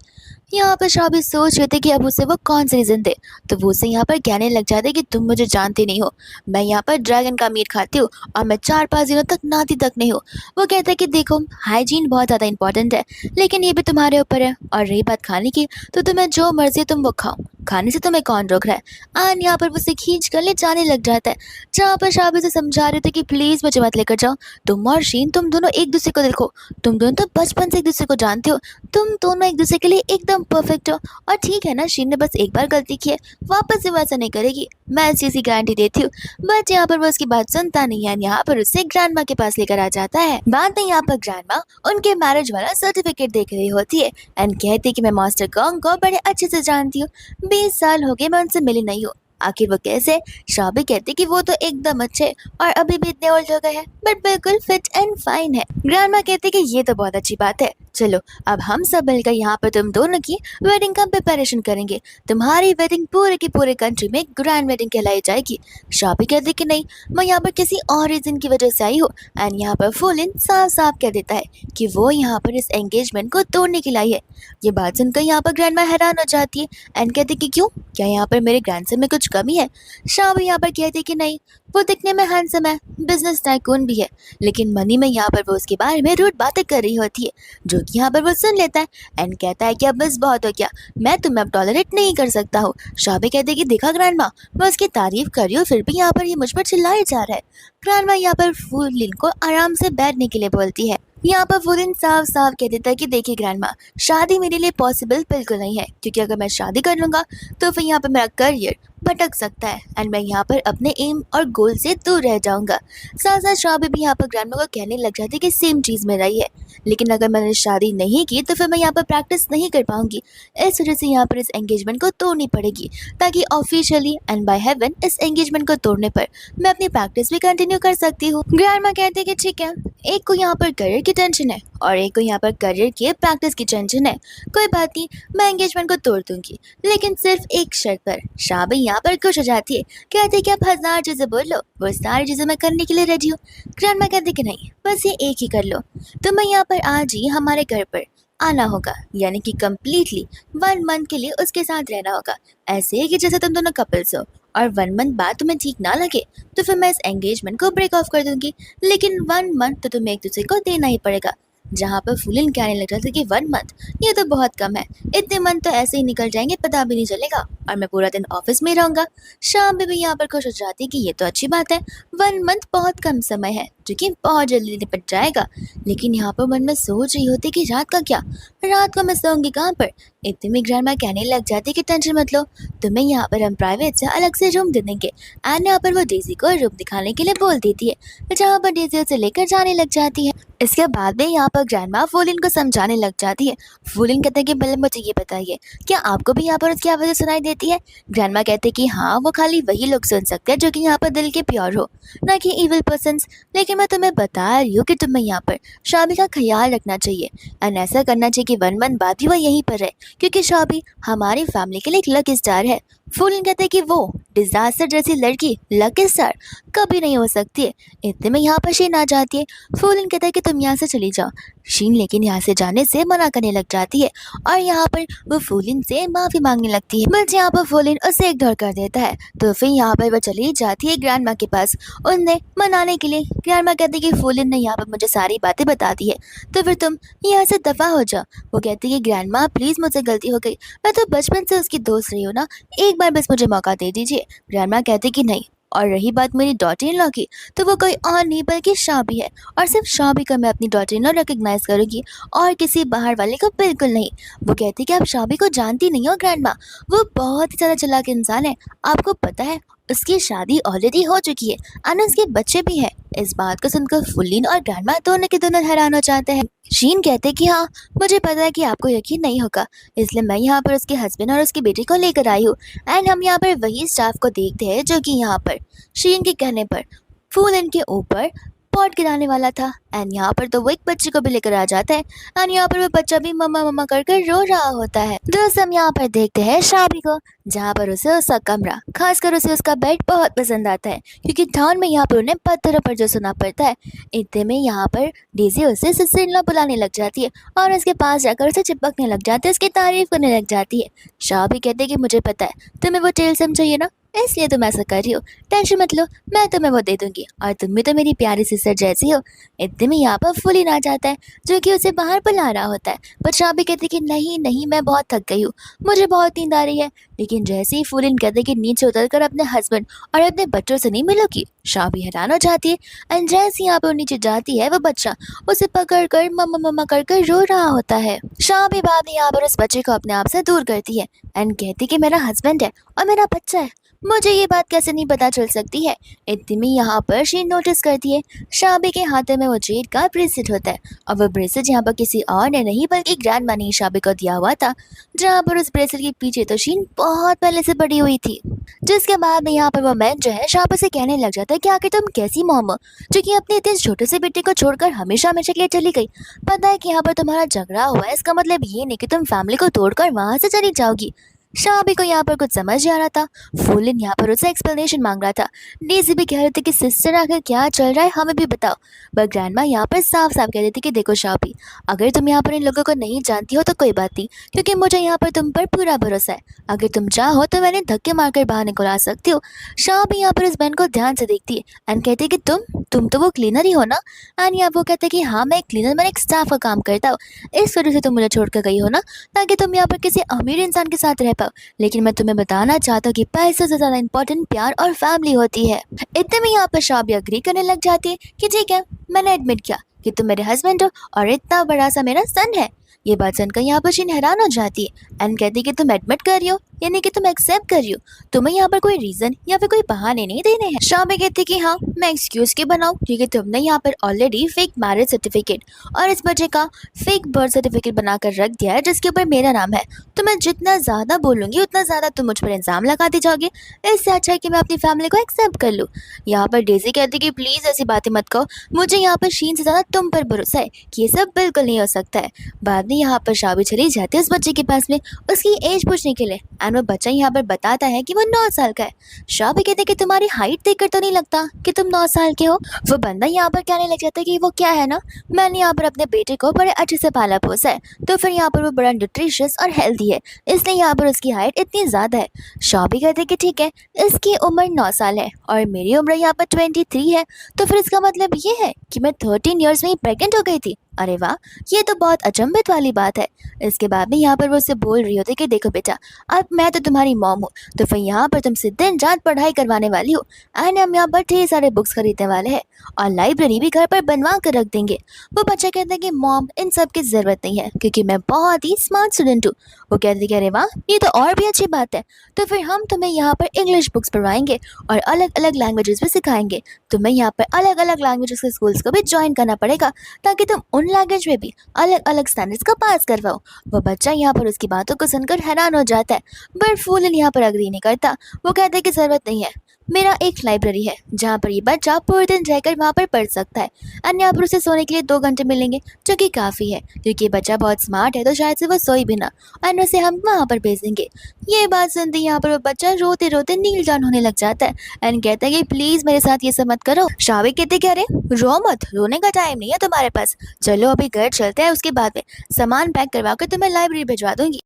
यहाँ पर शाबी सोच रहे थे कि अब उसे वो कौन सी रीज़न दे, तो वो उसे यहाँ पर कहने लग जाते कि तुम मुझे जानते नहीं हो, मैं यहाँ पर ड्रैगन का मीट खाती हूँ और मैं 4-5 दिनों तक नहाती तक नहीं हूँ। वो कहता है कि देखो, हाइजीन बहुत ज़्यादा इंपॉर्टेंट है, लेकिन ये भी तुम्हारे ऊपर है, और रही बात खाने की, तो तुम्हें जो मर्जी तुम वो खाओ, खाने से तुम्हें कौन रोक रहा है। आन यहाँ पर वो उसे खींच कर ले जाने लग जाता है, जहाँ पर शाबी से समझा रहे थे कि प्लीज़ मुझे मत लेकर जाओ, तुम और शीन तुम दोनों एक दूसरे को देखो, तुम दोनों तो बचपन से एक दूसरे को जानते हो, तुम दोनों एक दूसरे के लिए एकदम परफेक्ट हो। और ठीक है ना, शीन ने बस एक बार गलती की है, वापस से वैसा नहीं करेगी, मैं इस चीज़ की गारंटी देती हूँ। बट यहाँ पर वो उसकी बात सुनता नहीं है, यहाँ पर उसे ग्रैंड माँ के पास लेकर आ जाता है। बाद में यहाँ पर ग्रैंड माँ उनके मैरिज वाला सर्टिफिकेट देख रही होती है एंड कहती है कि मैं मास्टर कॉन्ग को बड़े अच्छे से जानती हूँ, 20 साल हो गए मैं उनसे मिली नहीं हूँ, आखिर वो कैसे। शाबी कहती कि वो तो एकदम अच्छे और अभी भी इतने ओल्ड हो गए हैं, बट बिल्कुल फिट एंड फाइन है। ग्रैंड माँ कहती कि ये तो बहुत अच्छी बात है, चलो अब हम सब मिलकर यहाँ पर तुम दोनों की वेडिंग का प्रिपरेशन करेंगे, तुम्हारी वेडिंग पूरे की पूरे कंट्री में ग्रैंड वेडिंग कहलाई जाएगी। शाबी कहती कि नहीं, मैं यहाँ पर किसी और रीजन की वजह से आई हूँ। एंड यहाँ पर फुलिन साफ साफ कह देता है कि वो यहाँ पर इस एंगेजमेंट को तोड़ने के लाई है। ये बात सुनकर यहाँ पर ग्रैंड माँ हैरान हो जाती है एंड कहती कि क्यों, क्या यहाँ पर मेरे ग्रैंडसन में कुछ कमी है। शाबी यहाँ पर कहती कि नहीं, वो दिखने में हैंडसम है, बिजनेस टाइकून भी है, लेकिन मनी में यहाँ पर वो उसके बारे में रूड बातें कर रही होती है, जो कि यहाँ पर वो सुन लेता है एंड कहता है कि अब बस बहुत हो गया, मैं तुम्हें अब टॉलरेट नहीं कर सकता हूँ। शाबी कहते कि देखा ग्रैंड माँ, मैं उसकी तारीफ कर रही हूँ, फिर भी यहाँ पर ये मुझ पर चिल्लाए जा रहा है। ग्रैंड माँ यहाँ पर फुलिन को आराम से बैठने के लिए बोलती है। यहाँ पर फुलिन साफ साफ कह देता है कि देखिए ग्रैंड माँ, शादी मेरे लिए पॉसिबल बिल्कुल नहीं है, क्योंकि अगर मैं शादी कर लूँगा तो फिर यहाँ पर मेरा करियर भटक सकता है एंड मैं यहाँ पर अपने एम और गोल से दूर रह जाऊंगा। साथ साथ शाबी भी यहाँ पर ग्रैंडमा को कहने लग जाती है कि सेम चीज़ में रही है, लेकिन अगर मैंने शादी नहीं की तो फिर मैं यहाँ पर प्रैक्टिस नहीं कर पाऊंगी, इस वजह से यहाँ पर इस एंगेजमेंट को तोड़नी पड़ेगी, ताकि ऑफिशियली एंड बाय हेवन इस एंगेजमेंट को तोड़ने पर मैं अपनी प्रैक्टिस भी कंटिन्यू कर सकती हूँ। ग्रैंडमा कहते हैं कि ठीक है, एक को यहाँ पर करियर की टेंशन है और एक को यहाँ पर करियर की प्रैक्टिस की टेंशन है, कोई बात नहीं, मैं एंगेजमेंट को तोड़ दूंगी, लेकिन सिर्फ एक शर्त पर। शाबी यहाँ पर खुश हो जाती है, कहती है कि आप 1000 चीज़ें बोल लो, वो सारी चीज़ें मैं करने के लिए रेडी हूँ। ग्रैंडमा कहती कि नहीं, बस ये एक ही कर लो, तुम्हें यहाँ पर आज ही हमारे घर पर आना होगा, यानी कि कम्प्लीटली 1 मंथ के लिए उसके साथ रहना होगा, ऐसे है कि जैसे तुम दोनों कपल्स हो, और 1 मंथ बाद तुम्हें ठीक ना लगे तो फिर मैं इस एंगेजमेंट को ब्रेक ऑफ कर दूंगी, लेकिन 1 मंथ तो तुम्हें एक दूसरे को देना ही पड़ेगा। जहाँ पर फुलिन कहने लग रहा था कि 1 मंथ ये तो बहुत कम है, इतने मंथ तो ऐसे ही निकल जाएंगे, पता भी नहीं चलेगा, और मैं पूरा दिन ऑफिस में रहूंगा। शाम में भी यहाँ पर खुश हो जाती कि ये तो अच्छी बात है, 1 मंथ बहुत कम समय है, जो कि बहुत जल्दी निपट जाएगा। लेकिन यहाँ पर मन में सोच रही होती कि रात का क्या, रात को मैं सोऊंगी कहाँ पर। इतने में ग्रैंडमा कहने लग जाती कि टेंशन मत लो, तुम्हें यहाँ पर हम प्राइवेट से अलग से रूम दे देंगे। एंड यहाँ पर वो डेजी को रूम दिखाने के लिए बोल देती है, जहाँ पर डेजी उसे लेकर जाने लग जाती है। इसके बाद में यहाँ पर ग्रैंडमा फुलिन को समझाने लग जाती है। फुलिन कहते हैं कि पहले मुझे ये बताइए, क्या आपको भी यहाँ पर उसकी आवाज़ सुनाई देती है। ग्रैंडमा कहते हैं कि हाँ, वो खाली वही लोग सुन सकते हैं जो कि यहाँ पर दिल के प्योर हो, ना कि इविल पर्सन्स, लेकिन मैं तुम्हें बता रही हूँ कि तुम्हें यहाँ पर शाबी का ख्याल रखना चाहिए एंड ऐसा करना चाहिए कि 1 मंथ बाद भी वो यहीं पर रहे, क्योंकि शाबी हमारी फैमिली के लिए एक लकी स्टार है, फूलन कहते हैं कि वो डिजास्टर जैसी लड़की लकी स्टार कभी नहीं हो सकती है। इतने में यहाँ पर शीन आ जाती है। फूलन कहता है कि तुम यहाँ से चली जाओ। शीन लेकिन यहाँ से जाने से मना करने लग जाती है और यहाँ पर वो फूलिन से माफी मांगने लगती है, बट यहाँ पर फूलिन उसे इग्नोर कर देता है। तो फिर यहाँ पर वो चली जाती है ग्रैंड माँ के पास उन्हें मनाने के लिए। ग्रैंड माँ कहती है कि फूलिन ने यहाँ पर मुझे सारी बातें बता दी है, तो फिर तुम यहाँ से दफा हो जाओ। वो कहती है कि ग्रैंड माँ प्लीज मुझसे गलती हो गई, मैं तो बचपन से उसकी दोस्त रही हूँ ना, एक बार बस मुझे मौका दे दीजिए। ग्रैंडमा कहती कि नहीं। और रही बात मेरी डॉटर इन लॉ की, तो वो कोई और नहीं बल्कि शाबी है, और सिर्फ शाबी को मैं अपनी डॉटर इन लॉ रिकग्नाइज करूंगी और किसी बाहर वाले को बिल्कुल नहीं। वो कहती कि आप शाबी को जानती नहीं हो ग्रैंडमा, वो बहुत ही ज़्यादा चालाक इंसान है। आपको पता है उसकी शादी ऑलरेडी हो चुकी है और उसके बच्चे भी हैं। इस बात को सुनकर फुल्लीन और ग्रैंडमा दोनों के दोनों हैरान हो जाते हैं। शीन कहते कि हाँ, मुझे पता है कि आपको यकीन नहीं होगा, इसलिए मैं यहाँ पर उसके हस्बैंड और उसकी बेटी को लेकर आई हूँ। एंड हम यहाँ पर वही स्टाफ को देखते हैं जो कि यहाँ पर शीन के कहने पर फूल इनके ऊपर पॉट गिराने वाला था। एंड यहाँ पर तो वो एक बच्चे को भी लेकर आ जाता है एंड यहाँ पर वो बच्चा भी मम्मा मम्मा कर कर रो रहा होता है। दोस्त हम यहाँ पर देखते हैं शाबी को, जहाँ पर उसे उसका कमरा, खासकर उसे उसका बेड बहुत पसंद आता है, क्योंकि ठंड में यहाँ पर उन्हें पत्थरों पर जो सुना पड़ता है। इतने में यहाँ पर डेज़ी उसे सिस्टर इन लॉ बुलाने लग जाती है और उसके पास जाकर उसे चिपकने लग जाती है, उसकी तारीफ करने लग जाती है। शाबी कहते कि मुझे पता है तुम्हें वो टेल सम चाहिए ना, इसलिए तुम ऐसा कर रही हो, टेंशन मत लो, मैं तुम्हें वो दे दूंगी, और तुम भी तो मेरी प्यारी सिस्टर जैसी हो। इतने में यहाँ पर फुलिन आ जाता है जो कि उसे बाहर बुला रहा होता है, पर शाबी कहती कि नहीं नहीं, मैं बहुत थक गई हूँ, मुझे बहुत नींद आ रही है। लेकिन जैसे ही फुलिन कहते कि नीचे उतरकर अपने हस्बैंड और अपने बच्चों से नहीं मिलोगी, शाबी हैरान हो जाती है। एंड जैसे यहाँ पर नीचे जाती है वो बच्चा उसे पकड़ कर मम्मा मम्मा कर कर रो रहा होता है। शाबी बाद में यहाँ पर उस बच्चे को अपने आप से दूर करती है एंड कहती कि मेरा हस्बैंड है और मेरा बच्चा है, मुझे ये बात कैसे नहीं पता चल सकती है। इतनी में यहाँ पर शीन नोटिस करती है शाबी के हाथ में वो जेड का ब्रेसलेट होता है, और वो ब्रेसलेट यहाँ पर किसी और ने नहीं बल्कि ग्रैंड माँ ने शाबी को दिया हुआ था, जहाँ पर उस ब्रेसलेट के पीछे तो शीन बहुत पहले से पड़ी हुई थी। जिसके बाद में यहाँ पर वो मैन जो है शाबी से कहने लग जाता है कि आखिर तुम कैसी मॉम हो जो कि अपने इतने छोटे से बेटे को छोड़कर हमेशा हमेशा के लिए चली गई। पता है कि यहाँ पर तुम्हारा झगड़ा हुआ है, इसका मतलब ये नहीं कि तुम फैमिली को तोड़कर वहां से चली जाओगी। शाबी को यहाँ पर कुछ समझ नहीं आ रहा था। फूलिन यहाँ पर उससे एक्सप्लेनेशन मांग रहा था। डेज़ी भी कह रहे थे कि सिस्टर आखिर क्या चल रहा है हमें भी बताओ, पर ग्रैंडमा यहाँ पर साफ साफ कह रही थी कि देखो शाबी, अगर तुम यहाँ पर इन लोगों को नहीं जानती हो तो कोई बात नहीं, क्योंकि मुझे यहाँ पर तुम पर पूरा भरोसा है। अगर तुम चाहो तो मैंने धक्के मारकर बाहर निकला सकती हो। शाबी यहाँ पर इस बहन को ध्यान से देखती है एंड कहती है कि तुम तो वो क्लीनर ही हो ना। एंड यहाँ वो कहते हैं कि हाँ मैं एक क्लीनर, मैंने एक स्टाफ का काम करता हूँ, इस वजह से तुम मुझे छोड़ कर गई हो ना, ताकि तुम यहाँ पर किसी अमीर इंसान के साथ रह पाओ। लेकिन मैं तुम्हें बताना चाहता हूँ कि पैसे से ज्यादा इंपॉर्टेंट प्यार और फैमिली होती है। इतने में यहाँ पर शाबी अग्री करने लग जाती है कि ठीक है, मैंने एडमिट किया कि तुम मेरे हस्बैंड हो और इतना बड़ा सा मेरा सन है। ये बात सुनकर यहाँ पर शीन हैरान हो जाती है एंड कहती है कि तुम एडमिट कर रही हो, यानी कि तुम एक्सेप्ट कर रही हो, तुम्हें यहाँ पर कोई रीजन या फिर कोई बहाने नहीं देने हैं। शाबी कहती कि हाँ मैं एक्सक्यूज के बनाऊँ, क्योंकि तुमने यहाँ पर ऑलरेडी फेक मैरिज सर्टिफिकेट और इस बच्चे का फेक बर्थ सर्टिफिकेट बनाकर रख दिया है जिसके ऊपर मेरा नाम है। तो मैं जितना ज्यादा बोलूंगी उतना ज्यादा तुम मुझ पर इल्जाम लगाते जाओगे, इससे अच्छा है कि मैं अपनी फैमिली को एक्सेप्ट कर लूँ। यहाँ पर डेज़ी कहती कि प्लीज ऐसी बातें मत कहो, मुझे यहाँ पर शीन से ज्यादा तुम पर भरोसा है कि ये सब बिल्कुल नहीं हो सकता है। बाद में यहाँ पर शाबी चली जाती है उस बच्चे के पास में उसकी एज पूछने के लिए एंड वो बच्चा यहाँ पर बताता है कि वो 9 साल का है। शाबी कहते कि तुम्हारी हाइट देखकर तो नहीं लगता कि तुम 9 साल के हो। वो बंदा यहाँ पर कहने लग जाता है कि वो क्या है ना, मैंने यहाँ पर अपने बेटे को बड़े अच्छे से पाला पोसा है, तो फिर यहाँ पर वो बड़ा न्यूट्रिशियस और हेल्दी है, इसलिए यहाँ पर उसकी हाइट इतनी ज़्यादा है। शाबी कहते कि ठीक है, इसकी उम्र 9 साल है और मेरी उम्र यहाँ पर 23 है, तो फिर इसका मतलब ये है कि मैं 13 ईयर्स में ही प्रेग्नेंट हो गई थी। अरे वाह, ये तो बहुत अचंभित वाली बात है। इसके बाद में यहाँ पर वो उससे बोल रही होती कि देखो बेटा, अब मैं तो तुम्हारी मॉम हूँ, तो फिर यहाँ पर तुमसे दिन रात पढ़ाई करवाने वाली हो एंड हम यहाँ पर ढेर सारे बुक्स खरीदने वाले हैं और लाइब्रेरी भी घर पर बनवा कर रख देंगे। वो बच्चा कहता है कि मॉम इन सब की ज़रूरत नहीं है, क्योंकि मैं बहुत ही स्मार्ट स्टूडेंट हूँ। वो कहती कि अरे वाह, ये तो और भी अच्छी बात है, तो फिर हम तुम्हें यहाँ पर इंग्लिश बुक्स पढ़वाएंगे और अलग अलग लैंग्वेजेस भी सिखाएंगे। तुम्हें यहाँ पर अलग अलग लैंग्वेजेस के स्कूल्स को भी ज्वाइन करना पड़ेगा, ताकि तुम उन लैंग्वेज में भी अलग अलग स्टैंडर्ड्स का पास करवाओ। वो बच्चा यहाँ पर उसकी बातों को सुनकर हैरान हो जाता है, बट फूलन यहाँ पर अग्री नहीं करता। वो कहता है कि ज़रूरत नहीं है, मेरा एक लाइब्रेरी है जहाँ पर ये बच्चा पूरे दिन रहकर वहाँ पर पढ़ सकता है। एंड यहाँ पर उसे सोने के लिए 2 घंटे मिलेंगे, जो कि काफ़ी है क्योंकि ये बच्चा बहुत स्मार्ट है, तो शायद से वो सोई भी ना। एंड उसे हम वहाँ पर भेज देंगे। ये बात सुनते ही यहाँ पर वो बच्चा रोते रोते नील डाउन होने लग जाता है एंड कहता है कि प्लीज़ मेरे साथ ये सब मत करो। शाबिक कहते कह रहे रो मत, रोने का टाइम नहीं है तुम्हारे पास, चलो अभी घर चलते हैं, उसके बाद में सामान पैक करवा कर तुम्हें लाइब्रेरी भिजवा दूंगी।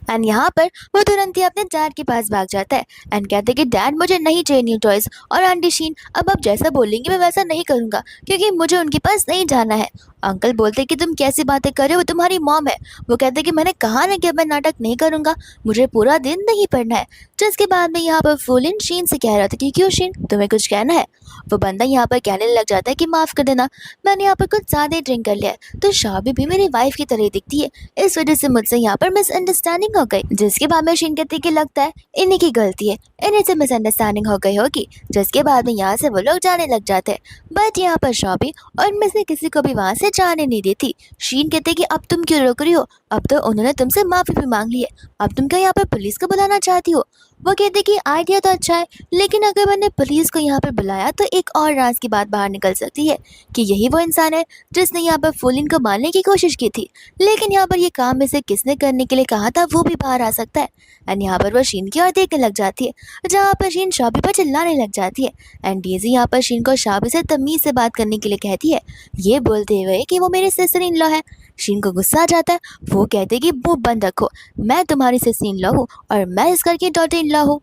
एंड यहाँ पर वो तुरंत ही अपने डैड के पास भाग जाता है एंड कहते हैं कि डैड मुझे नहीं चाहिए न्यू टॉयज, और आंटी शीन अब आप जैसा बोलेंगे मैं वैसा नहीं करूँगा क्योंकि मुझे उनके पास नहीं जाना है। अंकल बोलते कि तुम कैसी बातें कर रहे हो, वो तुम्हारी मॉम है। वो कहते कि मैंने कहा ना कि अब मैं नाटक नहीं करूँगा, मुझे पूरा दिन नहीं पढ़ना है। जिसके बाद में यहाँ पर फूलिन शीन से कह रहा था कि क्यों शीन, तुम्हें कुछ कहना है। वो बंदा यहाँ पर कहने लग जाता है कि माफ़ कर देना, मैंने यहाँ पर कुछ ज़्यादा ही ड्रिंक कर लिया है, तो शाबी भी मेरी वाइफ की तरह ही दिखती है, इस वजह से मुझसे यहाँ पर मिसअंडरस्टैंडिंग हो गई। जिसके बाद में शीन कहती कि लगता है इन्हीं की गलती है, इन्हीं से मिसअंडरस्टैंडिंग हो गई होगी। जिसके बाद में यहाँ से वो लोग जाने लग जाते हैं, बट यहाँ पर शाबी और इनमें से किसी को भी वहाँ से जाने नहीं देती। शीन कहते कि अब तुम क्यों रोक रही हो, अब तो उन्होंने तुमसे माफ़ी भी मांग ली है, अब तुम क्या यहाँ पर पुलिस को बुलाना चाहती हो। वो कहते कि आइडिया तो अच्छा है, लेकिन अगर मैंने पुलिस को यहाँ पर बुलाया तो एक और राज की बात बाहर निकल सकती है कि यही वो इंसान है जिसने यहाँ पर फूलिन को मारने की कोशिश की थी, लेकिन यहाँ पर ये काम में से किसने करने के लिए कहा था वो भी बाहर आ सकता है। एंड यहाँ पर वो शीन की ओर देखने लग जाती है, जहाँ पर शीन शाबी पर चिल्लाने लग जाती है। एंड डेज़ी यहाँ पर शीन को शाबी से तमीज़ से बात करने के लिए कहती है, ये बोलते हुए कि वो मेरे सिस्टर इन लॉ है। शीन को गुस्सा आ जाता है, वो कहते कि मुंह बंद रखो, मैं तुम्हारी सिस्टर इन लॉ हूँ और मैं इस घर की डॉटर इन लॉ हूँ।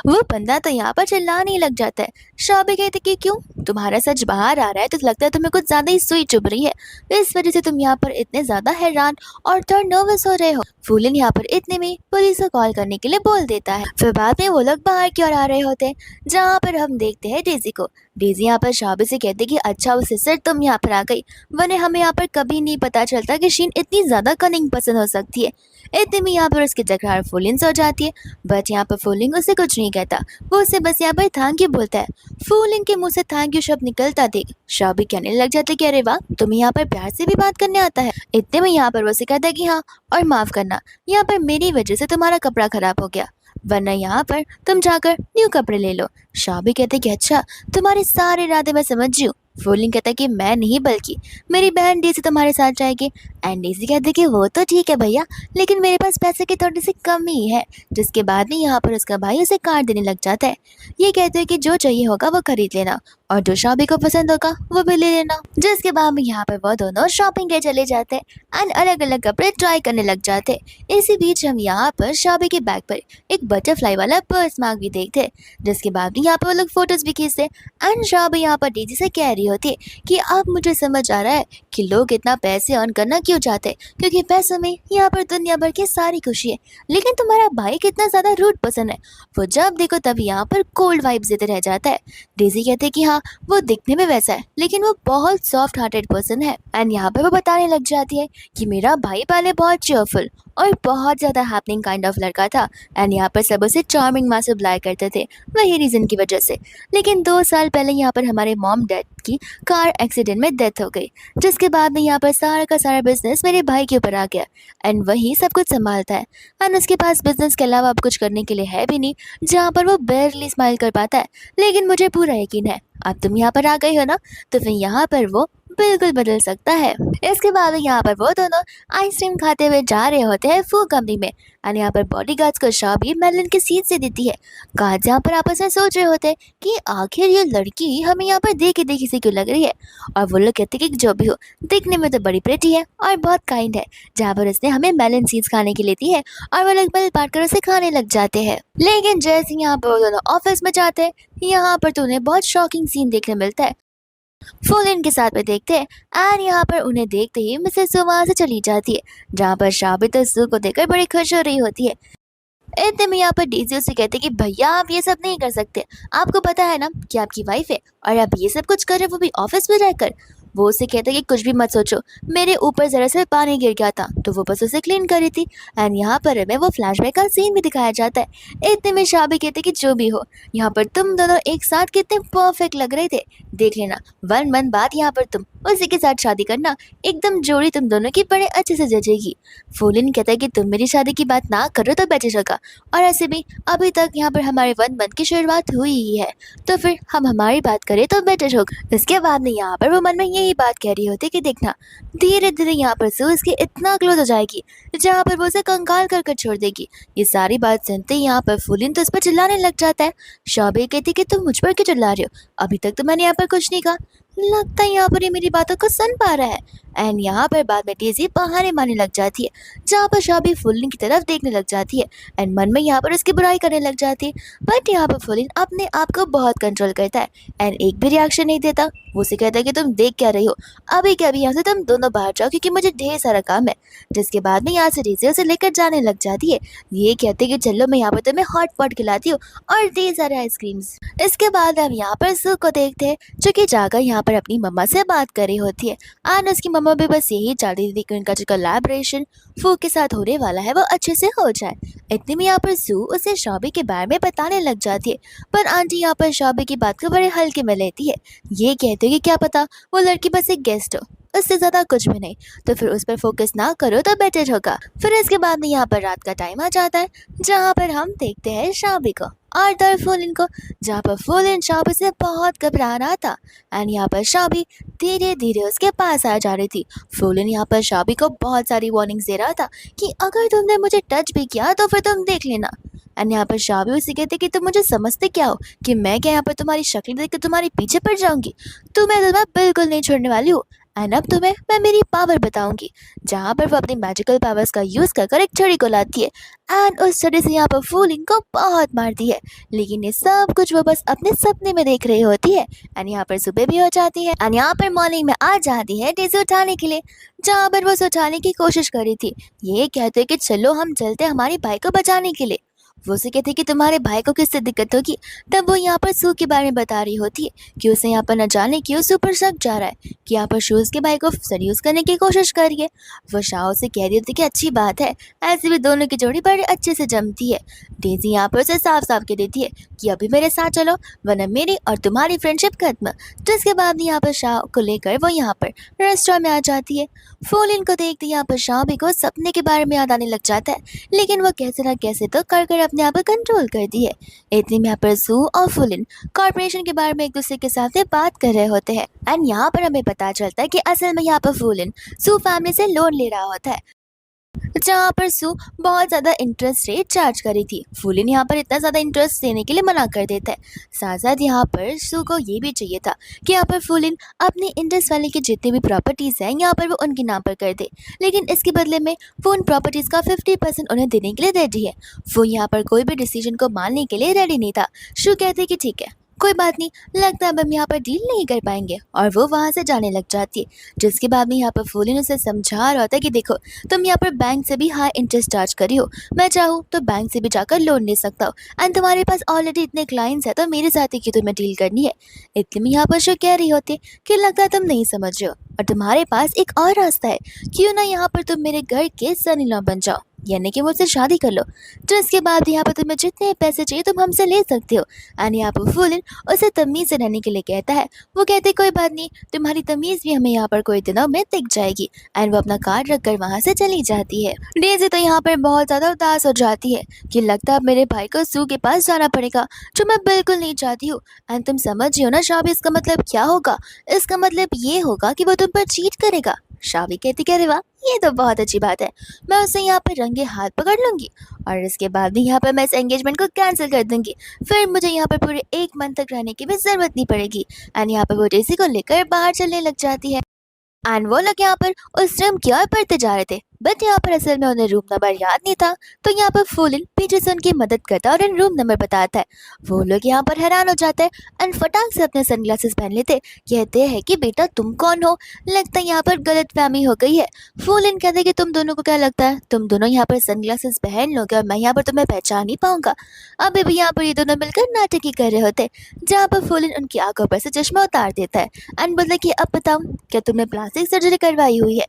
वो बंदा तो यहाँ पर चिल्लाने लग जाता है। शाबी कहती कि क्यों, तुम्हारा सच बाहर आ रहा है तो लगता है तुम्हें कुछ ज़्यादा ही सुई चुभ रही है, इस वजह से तुम यहाँ पर इतने ज़्यादा हैरान और थोड़ा नर्वस हो रहे हो। फूलिन यहाँ पर इतने में पुलिस को कॉल करने के लिए बोल देता है। फिर बाद में वो लोग बाहर की ओर आ रहे होते हैं, जहाँ पर हम देखते हैं डेज़ी को। डेज़ी यहाँ पर शाबी से कहती कि अच्छा वो सिस्टर तुम यहाँ पर आ गई, वरना हमें यहाँ पर कभी नहीं पता चलता कि शीन इतनी ज़्यादा कनिंग पसंद हो सकती है। इतने में यहाँ पर उसकी तकरार फूलिन से हो जाती है, बट यहाँ पर फूलिन उसे कुछ नहीं कहता, वो उसे बस यहाँ पर थैंक यू बोलता है। फूलिन के मुंह से थैंक यू शब्द निकलता देख शाबी कहने लग जाती कि अरे वाह, तुम्हें यहाँ पर प्यार से भी बात करने आता है। इतने में यहाँ पर वो उसे कहता है कि हाँ, और माफ़ करना, यहाँ पर मेरी वजह से तुम्हारा कपड़ा खराब हो गया, वरना यहाँ पर तुम जाकर न्यू कपड़े ले लो। शाबी कहते कि अच्छा, तुम्हारे सारे इरादे मैं समझ रही हूँ। फूलिंग कहता है कि मैं नहीं बल्कि मेरी बहन डेज़ी तुम्हारे साथ जाएगी। एंड डेज़ी कहते कि वो तो ठीक है भैया, लेकिन मेरे पास पैसे की थोड़ी सी कमी है। जिसके बाद में यहाँ पर उसका भाई उसे कार्ड देने लग जाता है। ये कहते हैं कि जो चाहिए होगा वो खरीद लेना और जो शाबी को पसंद होगा वो भी ले लेना। जिसके बाद में यहाँ पर वो दोनों शॉपिंग के चले जाते हैं एंड अलग अलग कपड़े ट्राई करने लग जाते हैं। इसी बीच हम यहाँ पर शाबी के बैग पर एक बटरफ्लाई वाला पर्स मार्क भी देखते हैं। जिसके बाद में यहाँ पर वो लोग फोटोज भी खींचते एंड शाबी यहाँ पर डेज़ी से कह रही होती है कि अब मुझे समझ आ रहा है कि लोग इतना पैसे अर्न करना क्यों चाहते हैं, क्योंकि पैसों में यहाँ पर दुनिया भर की सारी खुशी है। लेकिन तुम्हारा भाई कितना ज़्यादा रूड पर्सन है, वो जब देखो तब यहाँ पर कोल्ड वाइब्स देते रह जाता है। डेज़ी कहते हैं कि हाँ, वो दिखने में वैसा है लेकिन वो बहुत सॉफ्ट हार्टेड पर्सन है। एंड यहाँ पर वो बताने लग जाती है कि मेरा भाई पहले बहुत चेयरफुल और बहुत ज़्यादा हैपनिंग काइंड ऑफ लड़का था एंड यहाँ पर सब उसे चार्मिंग माँ से बुलाया करते थे, वही रीज़न की वजह से। लेकिन 2 साल पहले यहाँ पर हमारे मॉम डैड की कार एक्सीडेंट में डेथ हो गई, जिसके बाद में यहाँ पर सारा का सारा बिजनेस मेरे भाई के ऊपर आ गया एंड वही सब कुछ संभालता है। एंड उसके पास बिजनेस के अलावा अब कुछ करने के लिए है भी नहीं, जहाँ पर वो बेयरली स्माइल कर पाता है। लेकिन मुझे पूरा यकीन है अब तुम यहाँ पर आ गई हो ना, तो फिर यहाँ पर वो बिल्कुल बदल सकता है। इसके बाद यहाँ पर वो दोनों आइसक्रीम खाते हुए जा रहे होते हैं फू कंपनी में एंड यहाँ पर बॉडीगार्ड्स को शाबी मेलन की सीट से देती है। गार्ड यहाँ पर आपस में सोच रहे होते हैं कि आखिर ये लड़की हमें यहाँ पर देखी देखी सी क्यों लग रही है, और वो लोग कहते हैं कि जो भी हो, दिखने में तो बड़ी प्रेटी है और बहुत काइंड है, जहाँ पर उसने हमें मेलन सीड्स खाने के लिए दी है और वो लोग बल बांट कर उसे खाने लग जाते हैं। लेकिन जैसे यहाँ पर वो दोनों ऑफिस में जाते हैं, यहाँ पर तो उन्हें बहुत शॉकिंग सीन देखने मिलता है। फूलिन के साथ में देखते हैं एंड यहाँ पर उन्हें देखते ही मिसेस सू वहाँ से चली जाती है, जहाँ पर शाबी तो सू को देखकर बड़ी खुश हो रही होती है। इतने में यहाँ पर डेज़ी से कहते कि भैया आप ये सब नहीं कर सकते, आपको पता है ना कि आपकी वाइफ है और आप ये सब कुछ कर रहे हो वो भी ऑफिस में रहकर। वो उसे कहता है कि कुछ भी मत सोचो, मेरे ऊपर जरा सा पानी गिर गया था तो वो बस उसे क्लीन कर रही थी। एंड यहाँ पर हमें वो फ्लैशबैक का सीन भी दिखाया जाता है। इतने में शाबी कहते कि जो भी हो, यहाँ पर तुम दोनों एक साथ कितने परफेक्ट लग रहे थे, देख लेना 1 मंथ बाद यहाँ पर तुम उसी के साथ शादी करना, एकदम जोड़ी तुम दोनों की बड़े अच्छे से जचेगी। फूलिन कहता है कि तुम मेरी शादी की बात ना करो तो बेटर होगा, और ऐसे भी अभी तक यहाँ पर हमारे 1 मंथ की शुरुआत हुई ही है, तो फिर हम हमारी बात करें तो बेटर होगा। इसके बाद में यहाँ पर वो मन में यही बात कह रही होती कि देखना धीरे धीरे यहाँ पर सू इसके इतना क्लोज हो जाएगी जहाँ पर वो उसे कंगाल कर छोड़ देगी। ये सारी बात सुनते ही यहाँ पर फूलिन तो उस पर चिल्लाने लग जाता है। शॉबी कहती कि तुम मुझ पर क्यों चिल्ला रहे हो, अभी तक तो मैंने यहाँ पर कुछ नहीं कहा, लगता है यहाँ पर ये मेरी बातों को सुन पा रहा है। एंड यहाँ पर बाद में डेज़ी बहाने मारने लग जाती है, जहाँ पर शॉबी फुलिन की तरफ देखने लग जाती है एंड मन में यहाँ पर उसकी बुराई करने लग जाती है। बट यहाँ पर फुलिन अपने आप को बहुत कंट्रोल करता है एंड एक भी रिएक्शन नहीं देता। वो उसे कहता है कि तुम देख क्या रही हो, अभी क्या अभी यहाँ से तुम दोनों बाहर जाओ क्योंकि मुझे ढेर सारा काम है। जिसके बाद में यहाँ से डेज़ी उसे लेकर जाने लग जाती है, ये कहते कि चलो मैं यहाँ पर तुम्हें हॉट पॉट खिलाती हूँ और ढेर सारे आइसक्रीम्स। इसके बाद हम यहाँ पर सू को देखते हैं जो कि जाकर यहाँ पर अपनी मम्मा से बात कर रही होती है एंड उसकी मम्मा भी बस यही चाहती थी कि उनका जो कोलैबोरेशन फू के साथ होने वाला है वो अच्छे से हो जाए। इतने में यहाँ पर सू उसे शॉबी के बारे में बताने लग जाती है, पर आंटी यहाँ पर शॉबी की बात को बड़े हल्के में लेती है, ये कहते हैं कि क्या पता वो लड़की बस एक गेस्ट हो, उससे ज़्यादा कुछ भी नहीं, तो फिर उस पर फोकस ना करो तो बेटर होगा। फिर इसके बाद में यहाँ पर रात का टाइम आ जाता है जहाँ पर हम देखते हैं शॉबी को और दर फूलिन को, जहाँ पर फूलिन शॉबी से बहुत घबरा रहा था एंड यहाँ पर शॉबी धीरे धीरे उसके पास आ जा रही थी। फूलिन यहाँ पर शॉबी को बहुत सारी वार्निंग्स दे रहा था कि अगर तुमने मुझे टच भी किया तो फिर तुम देख लेना। एंड यहाँ पर शॉबी उसे कहते कि तुम मुझे समझते क्या हो कि मैं क्या यहाँ पर तुम्हारी शक्ल देख कर तुम्हारे पीछे पड़ जाऊंगी, तुम्हें बिल्कुल नहीं छोड़ने वाली हूँ। एंड अब तुम्हें मैं मेरी पावर बताऊंगी, जहाँ पर वो अपनी मैजिकल पावर्स का यूज़ कर एक छड़ी को लाती है एंड उस छड़ी से यहाँ पर फूलिंग को बहुत मारती है, लेकिन ये सब कुछ वो बस अपने सपने में देख रही होती है। एंड यहाँ पर सुबह भी हो जाती है एंड यहाँ पर मॉर्निंग में आ जाती है डेज़ी उठाने के लिए, जहाँ पर वो उसे उठाने की कोशिश कर रही थी। ये कहते कि चलो हम चलते हमारे भाई को बचाने के लिए। वो उसे कहते कि तुम्हारे भाई को किससे दिक्कत होगी, तब वो यहाँ पर सू के बारे में बता रही होती है कि उसे यहाँ पर न जाने क्यों सू पर शक जा रहा है कि यहाँ पर शूज़ के भाई को सड्यूस करने की कोशिश कर रही है। वो शाओ से कह रही होती कि अच्छी बात है, ऐसे भी दोनों की जोड़ी बड़े अच्छे से जमती है। डेज़ी यहाँ पर उसे साफ साफ कह देती है कि अभी मेरे साथ चलो वरना मेरी और तुम्हारी फ्रेंडशिप खत्म। जिसके बाद यहाँ पर शाओ को लेकर वो यहाँ पर रेस्टोरेंट में आ जाती है। फूलिन को देखते यहाँ पर शाओ भी को सपने के बारे में याद आने लग जाता है, लेकिन वो कैसे ना कैसे तो कर अपने आप को कंट्रोल करती है। इतने में यहाँ पर सू और फुलिन कॉर्पोरेशन के बारे में एक दूसरे के साथ में बात कर रहे होते हैं एंड यहाँ पर हमें पता चलता है कि असल में यहाँ पर फुलिन सू फैमिली से लोन ले रहा होता है, जहाँ पर सू बहुत ज़्यादा इंटरेस्ट रेट चार्ज करी थी। फूलिन यहाँ पर इतना ज़्यादा इंटरेस्ट देने के लिए मना कर देता है। साथ साथ यहाँ पर सू को ये भी चाहिए था कि यहाँ पर फूलिन अपनी इंडस वैली की जितनी भी प्रॉपर्टीज़ हैं यहाँ पर वो उनके नाम पर कर दे, लेकिन इसके बदले में वो उन प्रॉपर्टीज़ का 50% उन्हें देने के लिए रेडी है। वो यहाँ पर कोई भी डिसीजन को मानने के लिए रेडी नहीं था। शू कहते कि ठीक है कोई बात नहीं, लगता है अब हम यहाँ पर डील नहीं कर पाएंगे, और वो वहाँ से जाने लग जाती है। जिसके बाद में यहाँ पर फूलिन उसे समझा रहा होता है कि देखो तुम यहाँ पर बैंक से भी हाई इंटरेस्ट चार्ज करी हो, मैं चाहूँ तो बैंक से भी जाकर लोन ले सकता हूँ एंड तुम्हारे पास ऑलरेडी इतने क्लाइंट्स हैं तो मेरे साथ ही क्यों तुम्हें डील करनी है। इतने में यहाँ पर जो कह रही होती है कि लगता है तुम नहीं समझ रहे हो और तुम्हारे पास एक और रास्ता है, क्यों ना यहाँ पर तुम मेरे घर के सन इन लॉ बन जाओ, यानी कि मुझसे शादी कर लो। जिसके बाद यहाँ पर तुम्हें जितने पैसे चाहिए तुम हमसे ले सकते हो। एंड यहाँ पर फूलिन उसे तमीज़ से रहने के लिए कहता है। वो कहते कोई बात नहीं, तुम्हारी तमीज़ भी हमें यहाँ पर कोई दिनों में दिख जाएगी। एंड वो अपना कार्ड रख कर वहाँ से चली जाती है। डेज़ी तो यहाँ पर बहुत ज़्यादा उदास हो जाती है कि लगता है अब मेरे भाई को सू के पास जाना पड़ेगा, जो मैं बिल्कुल नहीं चाहती हूँ। एंड तुम समझ रही हो ना शाबी, इसका मतलब क्या होगा, इसका मतलब ये होगा कि वो तुम पर चीट करेगा। शाबी कहती कह रहे वाह ये तो बहुत अच्छी बात है, मैं उसे यहाँ पर रंगे हाथ पकड़ लूंगी और इसके बाद भी यहाँ पर मैं इस एंगेजमेंट को कैंसिल कर दूंगी, फिर मुझे यहाँ पर पूरे 1 मंथ तक रहने की भी ज़रूरत नहीं पड़ेगी। एंड यहाँ पर वो डेज़ी को लेकर बाहर चलने लग जाती है एंड वो लोग यहाँ पर उस रूम की ओर बढ़ते जा रहे थे बट यहाँ पर असल में उन्हें रूम नंबर याद नहीं था। तो यहाँ पर फूलिन पीछे से उनकी मदद करता है और उन्हें रूम नंबर बताता है। वो लोग यहाँ पर हैरान हो जाते हैं एंड फटाक से अपने सनग्लासेस पहन लेते, कहते हैं कि बेटा तुम कौन हो, लगता है यहाँ पर गलतफहमी हो गई है। फूलिन कहते हैं कि तुम दोनों को क्या लगता है, तुम दोनों यहाँ पर सनग्लासेस पहन लोगे और मैं यहाँ पर तुम्हें पहचान नहीं पाऊंगा। अभी भी यहाँ पर ये दोनों मिलकर नाटक ही कर रहे होते, जहाँ पर फूलिन उनकी आंखों पर से चश्मा उतार देता है एंड बोलता है कि अब बताओ क्या तुमने प्लास्टिक सर्जरी करवाई हुई है।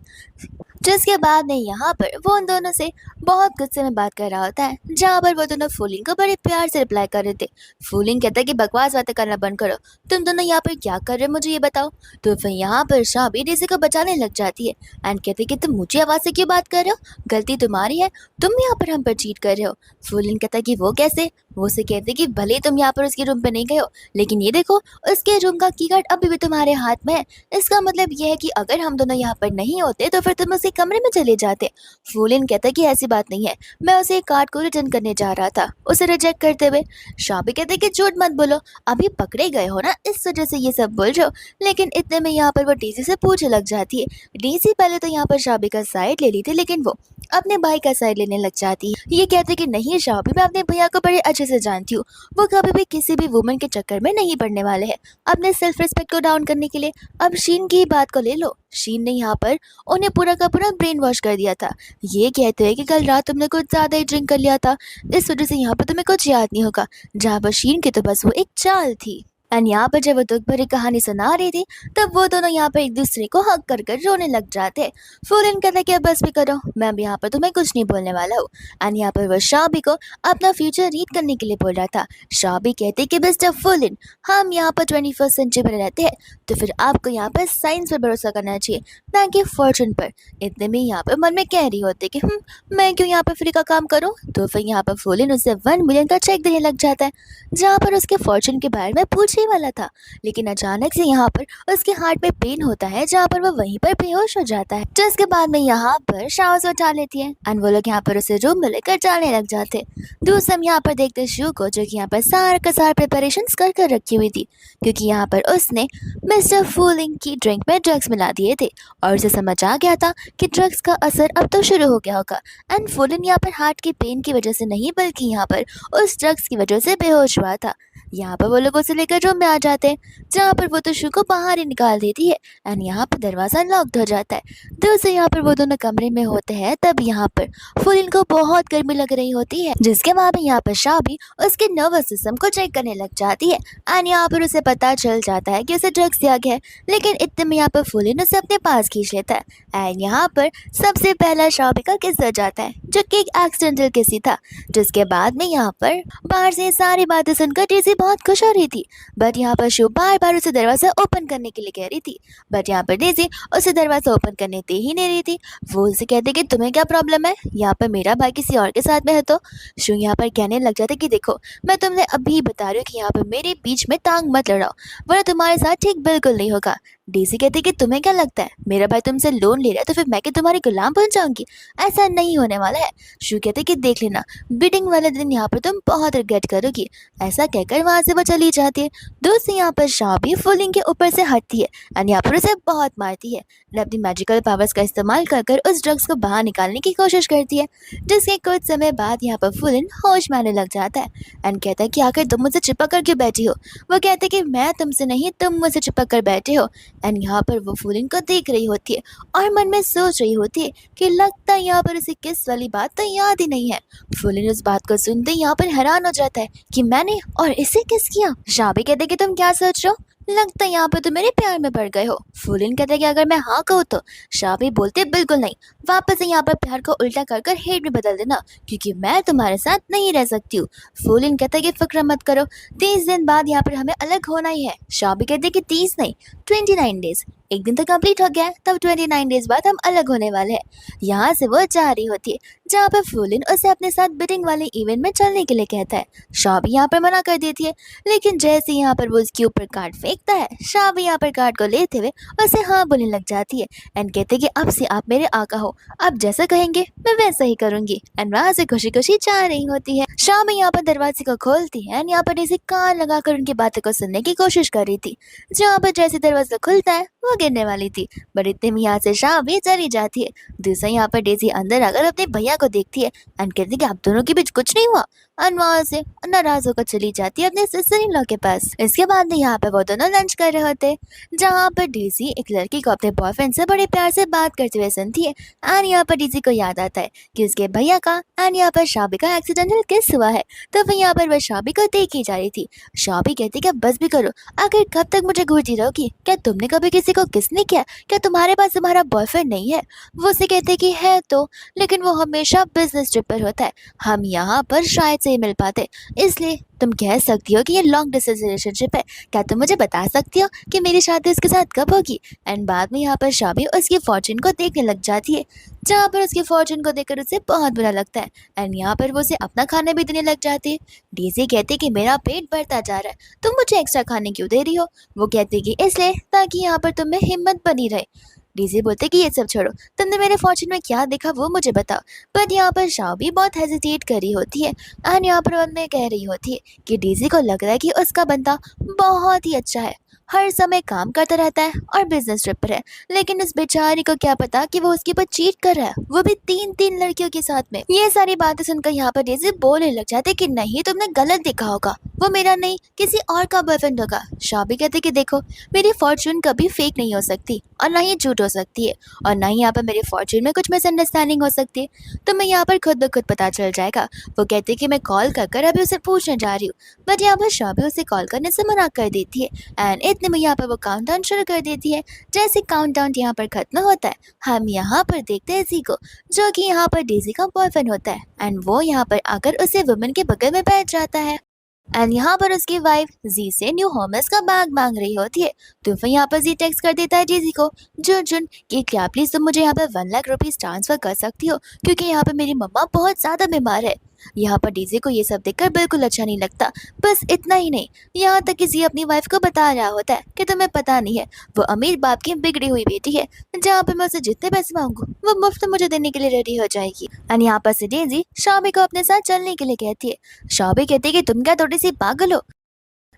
जिसके बाद में यहाँ पर वो उन दोनों से बहुत गुस्से में बात कर रहा होता है, जहाँ पर वो दोनों फूलिंग को बड़े प्यार से रिप्लाई कर रहे थे। फूलिंग कहता है कि बकवास बातें करना बंद करो, तुम दोनों यहाँ पर क्या कर रहे हो मुझे ये बताओ। तो फिर यहाँ पर शाबी डेज़ी को बचाने लग जाती है एंड कहती है कि तुम मुझे आवाज़ से क्यों बात कर रहे हो, गलती तुम्हारी है, तुम यहाँ पर हम पर चीट कर रहे हो। फूलिंग कहता है कि वो कैसे। वो उसे कहते हैं कि भले ही तुम यहाँ पर उसके रूम पे नहीं गए हो, लेकिन ये देखो उसके रूम का की कार्ड अभी भी तुम्हारे हाथ में है। इसका मतलब यह है कि अगर हम दोनों यहाँ पर नहीं होते तो फिर तुम उसके कमरे में चले जाते। फूलिन कहता है कि ऐसी बात नहीं है, मैं उसे एक कार्ड को रिटर्न करने जा रहा था, उसे रिजेक्ट करते हुए। शाबी कहते हैं कि झूठ मत बोलो, अभी पकड़े गए हो ना, इस वजह से ये सब बोल रहे हो। लेकिन इतने में यहाँ पर वो डीसी से पूछने लग जाती है। डीसी पहले तो यहाँ पर शाबी का साइड ले ली थी, लेकिन वो अपने भाई का साइड लेने लग जाती है। ये कहते कि नहीं शाबी, मैं अपने भैया को बड़े अच्छे से जानती हूँ, वो कभी भी किसी भी वुमन के चक्कर में नहीं पड़ने वाले हैं। अपने सेल्फ रिस्पेक्ट को डाउन करने के लिए अब शीन की ही बात को ले लो। शीन ने यहाँ पर उन्हें पूरा का पूरा ब्रेन वॉश कर दिया था। ये कहते हैं कि कल रात तुमने कुछ ज़्यादा ही ड्रिंक कर लिया था, इस वजह से यहाँ पर तुम्हें कुछ याद नहीं होगा, जहाँ पर शीन की तो बस वो एक चाल थी। एंड यहाँ पर जब वो दुख भरी कहानी सुना रही थी, तब वो दोनों यहाँ पर एक दूसरे को हक कर कर रोने लग जाते। फूलिन कहता है कि अब बस भी करो, मैं अब यहाँ पर तुम्हें कुछ नहीं बोलने वाला हूँ। एंड यहाँ पर वो शाबी को अपना फ्यूचर रीड करने के लिए बोल रहा था। शाबी कहती कि मिस्टर फूलिन, हम यहाँ पर 21st सेंचुरी में रहते हैं, तो फिर आपको यहाँ पर साइंस पर भरोसा करना चाहिए, ना कि फॉर्चून पर। इतने में यहाँ पर मन में कह रही होती कि मैं क्यों यहाँ पर फ्री का काम करूँ। तो फिर यहाँ पर फूलिन उसे 1 मिलियन का चेक देने लग जाता है, जहाँ पर उसके फॉर्चून के बारे में पूछने वाला था। लेकिन अचानक से यहाँ पर उसके हार्ट में पेन होता है, जहाँ पर वो वहीं पर बेहोश हो जाता है। जिसके बाद में यहाँ पर शाओ उठा लेती है एंड वो लोग यहाँ पर उसे रूम में लेकर जाने लग जाते। दूसरे हम यहाँ पर देखते शू को, जो कि यहाँ पर सारा का सारा प्रिपरेशन कर रखी हुई थी, क्योंकि यहाँ पर उसने मिस्टर फूलिंग की ड्रिंक में ड्रग्स मिला दिए थे और उसे समझ आ गया था कि ड्रग्स का असर अब तो शुरू हो गया होगा। एंड फूलिन यहाँ पर हार्ट की पेन की वजह से नहीं, बल्कि यहाँ पर उस ड्रग्स की वजह से बेहोश हुआ था। यहाँ पर वो लोग उसे लेकर रूम में आ जाते हैं, जहाँ पर वो तो शू को बाहर ही निकाल देती है एंड यहाँ पर दरवाज़ा लॉक्ड हो जाता है। दूसरे यहाँ पर वो दोनों कमरे में होते हैं, तब यहाँ पर फूलिन को बहुत गर्मी लग रही होती है, जिसके बाद में यहाँ पर शाबी उसके नर्वस सिस्टम को चेक करने लग जाती है एंड यहाँ पर उसे पता चल जाता है कि उसे ड्रग्स दिया गया है। लेकिन इतने में यहाँ पर फूलिन उसे अपने पास खींच लेता है एंड यहाँ पर सबसे पहला शाबी का किस हो जाता है, जो कि एक एक्सीडेंटल किस ही था। जिसके बाद में यहाँ पर बाहर से सारी बातें सुनकर डेज़ी बहुत खुश हो रही थी, बट यहाँ पर शू बार बार उसे दरवाज़ा ओपन करने के लिए कह रही थी, बट यहाँ पर डेज़ी उसे दरवाज़ा ओपन करने दे ही नहीं रही थी। वो उसे कहते कि तुम्हें क्या प्रॉब्लम है, यहाँ पर मेरा भाई किसी और के साथ में है। तो शू यहाँ पर कहने लग जाते कि देखो, मैं तुमने अभी बता रही हूँ कि यहाँ पर मेरे बीच में टांग मत लड़ाओ, वरना तुम्हारे साथ ठीक बिल्कुल नहीं होगा। डेज़ी कहती कि तुम्हें क्या लगता है मेरा भाई तुमसे लोन ले रहा है तो फिर मैं क्या तुम्हारी गुलाम बन जाऊंगी, ऐसा नहीं होने वाला है। शू कहते कि देख लेना, बीटिंग वाले दिन यहाँ पर तुम बहुत रिग्रेट करोगी। ऐसा कहकर वहाँ से वो चली जाती है। दूसरी यहाँ पर शाबी फूलिंग के ऊपर से हटती है एंड यहाँ पर उसे बहुत मारती है। अपनी मैजिकल पावर्स का इस्तेमाल कर उस ड्रग्स को बाहर निकालने की कोशिश करती है, जिसके कुछ समय बाद यहाँ पर फूलिन होश में आने लग जाता है एंड कहता है कि आखिर तुम मुझसे चिपक कर क्यों बैठी हो। वो कहते कि मैं तुमसे नहीं, तुम मुझसे चिपक कर बैठे हो। एंड यहाँ पर वो फूलिन को देख रही होती है और मन में सोच रही होती है कि लगता है यहाँ पर उसे किस वाली बात तो याद ही नहीं है। फूलिन उस बात को सुनते यहाँ पर हैरान हो जाता है कि मैंने और इसे किस किया। शाबी कहते कि तुम क्या सोच रहे हो, लगता है यहाँ पर तुम मेरे प्यार में पड़ गए हो। फूलिन कहते कि अगर मैं हाँ कहूँ तो। शाबी बोलते बिल्कुल नहीं, वापस से यहाँ पर प्यार को उल्टा कर कर हेट में बदल देना, क्योंकि मैं तुम्हारे साथ नहीं रह सकती हूँ। फूलिन कहता कि फिक्र मत करो, 30 दिन बाद यहाँ पर हमें अलग होना ही है। शाबी कहते कि 30 नहीं, 29 डेज, एक दिन तो कंप्लीट हो गया है, तब 29 डेज बाद हम अलग होने वाले हैं। यहाँ से वो जा रही होती है, जहाँ पर फूलिन उसे अपने साथ बिटिंग वाले इवेंट में चलने के लिए कहता है। शाबी यहाँ पर मना कर देती है, लेकिन जैसे यहाँ पर वो उसके ऊपर कार्ड फेंकता है, शाबी यहाँ पर कार्ड को लेते हुए उसे हाँ बोलने लग जाती है एंड कहते कि अब से आप मेरे आका हो, आप जैसा कहेंगे मैं वैसा ही करूंगी। एंड वहाँ से खुशी खुशी जा रही होती है। शाबी यहाँ पर दरवाजे को खोलती है एंड यहाँ पर जैसे कान लगाकर उनकी बातों को सुनने की कोशिश कर रही थी। जहाँ पर जैसे दरवाजा खुलता है, वो गिरने वाली थी, बट इतने में यहाँ से शाबी चली जाती है। दूसरा यहाँ पर डेजी अंदर आकर अपने भैया को देखती है एंड कहती है कि आप दोनों के बीच कुछ नहीं हुआ, एंड वहाँ से नाराज होकर चली जाती है अपने सिस्टर इन लॉ के पास। इसके बाद में यहाँ पर वो दोनों लंच कर रहे होते हैं, जहाँ पर डेजी एक लड़की को अपने बॉयफ्रेंड से बड़े प्यार से बात करते हुए सुनती है। एंड यहाँ पर डेजी को याद आता है कि उसके भैया का एंड यहाँ पर शाबी का एक्सीडेंटल किस हुआ है, तो फिर यहाँ पर वह शाबी को देखी जा रही थी। शाबी कहती कि अब बस भी करो, आखिर कब तक मुझे घूरती रहोगी? क्या तुमने कभी किसी को किस नहीं किया? क्या तुम्हारे पास तुम्हारा बॉयफ्रेंड नहीं है? वो उसे कहते कि है तो, लेकिन वो हमेशा बिजनेस ट्रिप पर होता है, हम यहाँ पर शायद से ही मिल पाते, इसलिए तुम कह सकती हो कि ये लॉन्ग डिस्टेंस रिलेशनशिप है। क्या तुम मुझे बता सकती हो कि मेरी शादी उसके साथ कब होगी? एंड बाद में यहाँ पर शाबी उसकी फॉर्चून को देखने लग जाती है, जहाँ पर उसकी फॉर्चून को देखकर उसे बहुत बुरा लगता है एंड यहाँ पर वो उसे अपना खाना भी देने लग जाती है। डेजी कहती कि मेरा पेट बढ़ता जा रहा है, तुम मुझे एक्स्ट्रा खाने क्यों दे रही हो? वो कहती कि इसलिए ताकि यहाँ पर तुम्हें हिम्मत बनी रहे। डीजे बोलते कि ये सब छोड़ो, तुमने मेरे फॉर्चून में क्या देखा वो मुझे बताओ। पर यहाँ पर शाबी बहुत हेजिटेट कर रही होती है एंड यहाँ पर मन में कह रही होती है कि डीजे को लग रहा है कि उसका बंदा बहुत ही अच्छा है, हर समय काम करता रहता है और बिजनेस ट्रिप पर है, लेकिन इस बेचारी को क्या पता कि वो उसके ऊपर चीट कर रहा है, वो भी तीन तीन लड़कियों के साथ में। ये सारी बातें सुनकर यहाँ पर डेजी बोलने लग जाते कि नहीं, तुमने गलत देखा होगा, वो मेरा नहीं किसी और का बॉयफ्रेंड होगा। शाबी कहते कि देखो, मेरी फॉर्चून कभी फेक नहीं हो सकती और ना ही झूठ हो सकती है, और ना ही यहाँ पर मेरे फॉर्चून में कुछ मिसअंडरस्टैंडिंग हो सकती है, तो मैं यहाँ पर खुद ब खुद पता चल जाएगा। वो कहते कि मैं कॉल कर अभी उसे पूछने जा रही हूँ, बट यहाँ पर शाबी उसे कॉल करने से मना कर देती है एंड इतने में यहाँ पर वो काउंटडाउन शुरू कर देती है। जैसे काउंटडाउन यहाँ पर खत्म होता है, हम यहाँ पर देखते हैं जी को, जो कि यहाँ पर डेजी का बॉयफ्रेंड होता है एंड वो यहाँ पर आकर उसे वुमेन के बगल में बैठ जाता है एंड यहाँ पर उसकी वाइफ जी से न्यू होमस का बैग मांग रही होती है। तो फिर यहाँ पर जी टेक्स्ट कर देता है जी को, जुन कि क्या प्लीज तुम मुझे यहाँ पर 1 लाख रुपीज ट्रांसफर कर सकती हो, क्योंकि यहाँ पर मेरी मम्मा बहुत ज्यादा बीमार है। यहाँ पर डीजे को ये सब देखकर बिल्कुल अच्छा नहीं लगता। बस इतना ही नहीं, यहाँ तक कि जी अपनी वाइफ को बता रहा होता है कि तुम्हें पता नहीं है, वो अमीर बाप की बिगड़ी हुई बेटी है, जहाँ पर मैं उसे जितने पैसे मांगू वो मुफ्त मुझे देने के लिए रेडी हो जाएगी। एंड यहाँ पर से डेजी शाबी को अपने साथ चलने के लिए कहती है। शाबी कहती है कि तुम क्या थोड़ी सी पागल हो?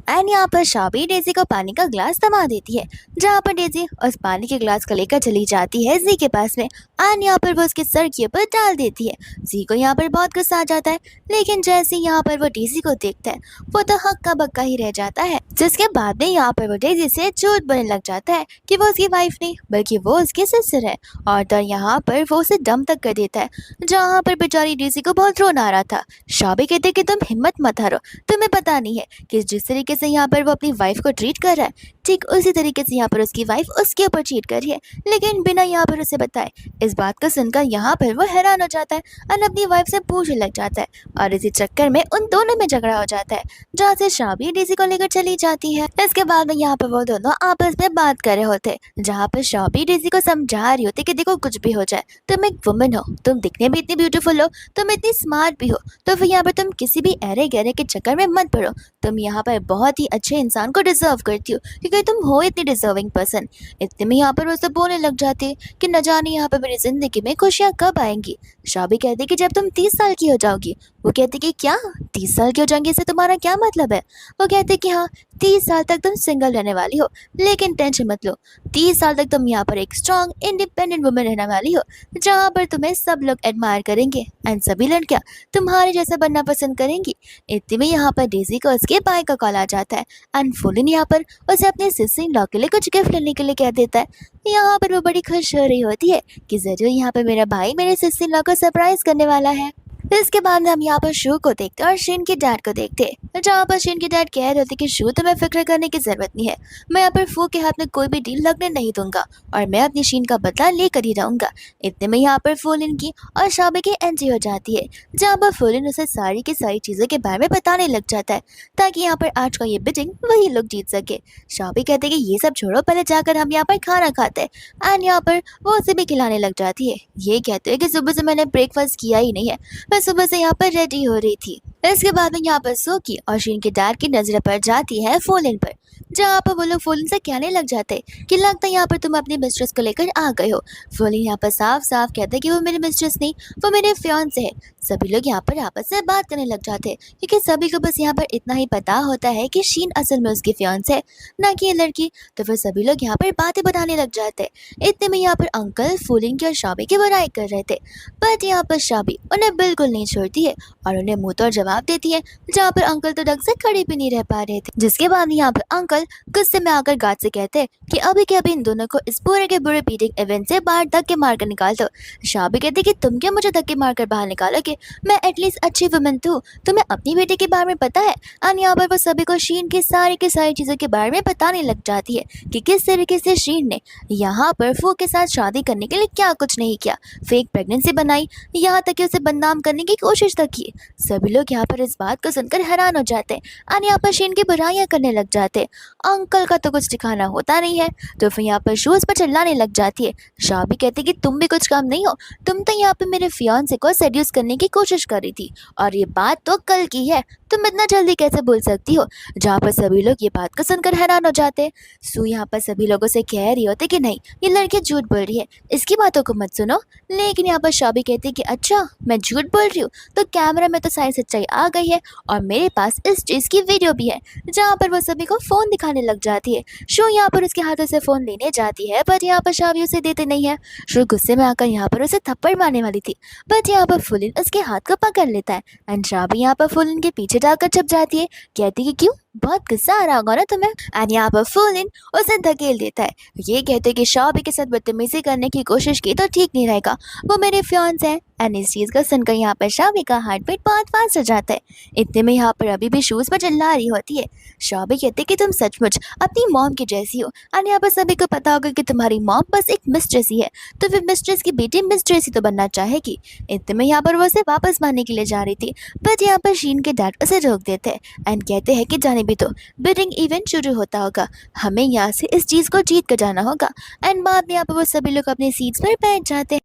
एंड यहाँ पर शाबी डेजी को पानी का ग्लास थमा देती है, जहाँ पर डेजी उस पानी के ग्लास को लेकर चली जाती है जी के पास में एंड यहाँ पर वो उसके सर के ऊपर डाल देती है। जी को यहाँ पर बहुत गुस्सा आ जाता है, लेकिन जैसे यहाँ पर वो डेजी को देखता है, वो तो हक्का बक्का ही रह जाता है। जिसके बाद में यहाँ पर वो डेजी से झूठ बोलने लग जाता है कि वो उसकी वाइफ नहीं बल्कि वो उसकी सिस्टर है, और तो यहाँ पर वो उसे दम तक कर देता है, जहाँ पर बेचारी डेजी को बहुत रोना आ रहा था। शाबी कहते कि तुम हिम्मत मत हारो, तुम्हें पता नहीं है कि जिस तरीके से यहाँ पर वो अपनी वाइफ को ट्रीट कर रहा है, ठीक उसी तरीके से यहाँ पर उसकी वाइफ उसके ऊपर चीट कर रही है, लेकिन बिना यहाँ पर उसे बताए। इस बात को सुनकर यहाँ पर वो हैरान हो जाता है और अपनी वाइफ से पूछने लग जाता है, और इसी चक्कर में उन दोनों में झगड़ा हो जाता है, जहाँ से शाबी डेजी को लेकर चली जाती है। इसके बाद में यहाँ पर वो दोनों आपस में बात कर रहे होते, जहाँ पर शाबी डेजी को समझा रही होती कि देखो कुछ भी हो जाए, तुम एक वुमन हो, तुम दिखने में इतनी ब्यूटीफुल हो, तुम इतनी स्मार्ट भी हो, तो फिर यहाँ पर तुम किसी भी अरे गहरे के चक्कर में मत पड़ो, तुम यहाँ पर बहुत ही अच्छे इंसान को डिजर्व करती हो, क्योंकि तुम हो इतनी डिजर्विंग पर्सन। इतने में यहाँ पर वो सब बोलने लग जाती है कि न जाने यहाँ पर मेरी जिंदगी में खुशियाँ कब आएंगी। शाबी कहती कि जब तुम 30 साल की हो जाओगी। वो कहती कि क्या 30 साल की हो जाएंगी, इससे तुम्हारा क्या मतलब है? वो कहते कि हाँ, 30 साल तक तुम सिंगल रहने वाली हो, लेकिन टेंशन मत लो, 30 साल तक तुम यहाँ पर एक स्ट्रॉन्ग इंडिपेंडेंट वुमेन रहने वाली हो, जहाँ पर तुम्हें सब लोग एडमायर करेंगे एंड सभी लड़कियाँ तुम्हारे जैसा बनना पसंद करेंगी। इतने में यहाँ पर डेजी को उसके भाई का कॉल आ जाता है एंड फुलिन यहाँ पर उसे अपने सिस्टर इन लॉ के लिए कुछ गिफ्ट लेने के लिए कह देता है। यहाँ पर वो बड़ी खुश हो रही होती है कि जरूर यहाँ पर मेरा भाई मेरे सिस्टर इन लॉ को सरप्राइज करने वाला है। इसके बाद में हम यहाँ पर शू को देखते हैं और शीन के डैड को देखते हैं, जहाँ पर शीन के डैड कह रहे थे कि शू तुम्हें फिक्र करने की जरूरत नहीं है, मैं यहाँ पर फू के हाथ में कोई भी डील लगने नहीं दूंगा और मैं अपनी शीन का बदला लेकर ही रहूंगा। इतने में यहाँ पर फूलिन की और शाबी की एंट्री हो जाती है, जहाँ पर फूलिन उसे सारी की सारी चीजों के बारे में बताने लग जाता है, ताकि यहाँ पर आज का ये बिडिंग वही लोग जीत सके। शाबी कहते कि ये सब छोड़ो, पहले जाकर हम यहाँ पर खाना खाते हैं, एंड यहाँ पर वो उसे भी खिलाने लग जाती है। ये कहते हैं कि सुबह से मैंने ब्रेकफास्ट किया ही नहीं है, मैं सुबह से यहाँ पर रेडी हो रही थी। इसके बाद में यहाँ पर सोकी और शीन के डैड की नजर पड़ जाती है फोलिन पर, जहाँ पर वो लोग फोलिन से कहने लग जाते कि लगता है यहाँ पर तुम अपनी मिस्ट्रेस को लेकर आ गए हो। फोलिन यहाँ पर साफ साफ कहते कि वो मेरी मिस्ट्रेस नहीं, वो मेरे फियांसे है। सभी लोग यहाँ पर आपस में बात करने लग जाते हैं क्योंकि सभी को बस यहाँ पर इतना ही पता होता है कि शीन असल में उसकी फियांसे है, ना कि ये लड़की। तो फिर सभी लोग यहाँ पर बातें बनाने लग जाते हैं। इतने में यहाँ पर अंकल फोलिन की और शाबी की बुराई कर रहे थे, बट यहाँ पर शाबी उन्हें बिल्कुल नहीं छोड़ती है और उन्हें मुंह तोड़ जवाब देती है, जहाँ पर अंकल तो ढंग से खड़े भी नहीं रह पा रहे थे। जिसके बाद यहाँ पर अंकल गुस्से में आकर गार्ड से कहते हैं कि अभी के अभी इन दोनों को इस पूरे के बुरे बीटिंग इवेंट से बाहर धक्के मारकर निकाल दो। शाबी कहती कि तुम क्या मुझे धक्के मारकर बाहर निकालोगे, मैं एटलीस्ट अच्छी वुमेन हूँ, तुम्हें अपनी बेटे के बारे में पता है। और यहाँ पर वो सभी को शीन की सारी चीजों के बारे में बताने लग जाती है कि किस तरीके से शीन ने यहाँ पर फू के साथ शादी करने के लिए क्या कुछ नहीं किया, फेक प्रेगनेंसी बनाई, यहाँ तक कि उसे बदनाम करने की कोशिश तक की। सभी लोग यहाँ पर इस बात को सुनकर हैरान हो जाते हैं और यहाँ पर शीन की बुराइयां करने लग जाते हैं। अंकल का तो कुछ ठिकाना होता नहीं है, तो फिर यहाँ पर शूज पर चिल्लाने लग जाती है। शाबी कहती कि तुम भी कुछ काम नहीं हो, तुम तो यहाँ पे मेरे फियांसे को सेड्यूस करने की कोशिश कर रही थी और ये बात तो कल की है, तुम इतना जल्दी कैसे बोल सकती हो। जहाँ पर सभी लोग ये बात को सुनकर हैरान हो जाते हैं। सू यहाँ पर सभी लोगों से कह रही होती कि नहीं, ये लड़की झूठ बोल रही है, इसकी बातों को मत सुनो। लेकिन यहाँ पर शाबी कहती कि अच्छा मैं झूठ बोल रही हूँ, तो कैमरा में तो सारी सच्चाई आ गई है और मेरे पास इस चीज़ की वीडियो भी है। जहाँ पर वो सभी को फ़ोन दिखाने लग जाती है। शो यहाँ पर उसके हाथों से फ़ोन लेने जाती है, बट यहाँ पर शाबी उसे देते नहीं है। शो गुस्से में आकर यहाँ पर उसे थप्पड़ मारने वाली थी, बट यहाँ पर फुलिन उसके हाथ को पकड़ लेता है एंड शाबी यहाँ पर फुलिन के पीछे जाकर छुप जाती है, कहती कि क्यों, बहुत गुस्सा आ रहा होगा ना तुम्हें। एंड यहाँ पर फुलिन उसे धकेल देता है, ये कहते कि शाबी के साथ बदतमीजी करने की कोशिश की तो ठीक नहीं रहेगा, वो मेरे फियांसे हैं। एंड इस चीज़ को सुनकर यहाँ पर शाबी का हार्ट बीट बहुत फास्ट हो जाता है। इतने में यहाँ पर अभी भी शूज़ पर चिल्ला रही होती है। शाबी कहते कि तुम सचमुच अपनी मॉम की जैसी हो। एंड यहाँ पर सभी को पता होगा कि तुम्हारी मॉम बस एक मिस्ट्रेस ही है, तो फिर मिस्ट्रेस की बेटी मिस्ट्रेस ही तो बनना चाहेगी। इतने में यहाँ पर वो उसे वापस मारने के लिए जा रही थी, बट यहाँ पर शीन के डैड उसे रोक देते हैं एंड कहते हैं कि जाने भी तो, बिडिंग इवेंट शुरू होता होगा, हमें यहाँ से इस चीज़ को जीत कर जाना होगा। एंड बाद में यहाँ पर वो सभी लोग अपने सीट्स पर बैठ जाते हैं।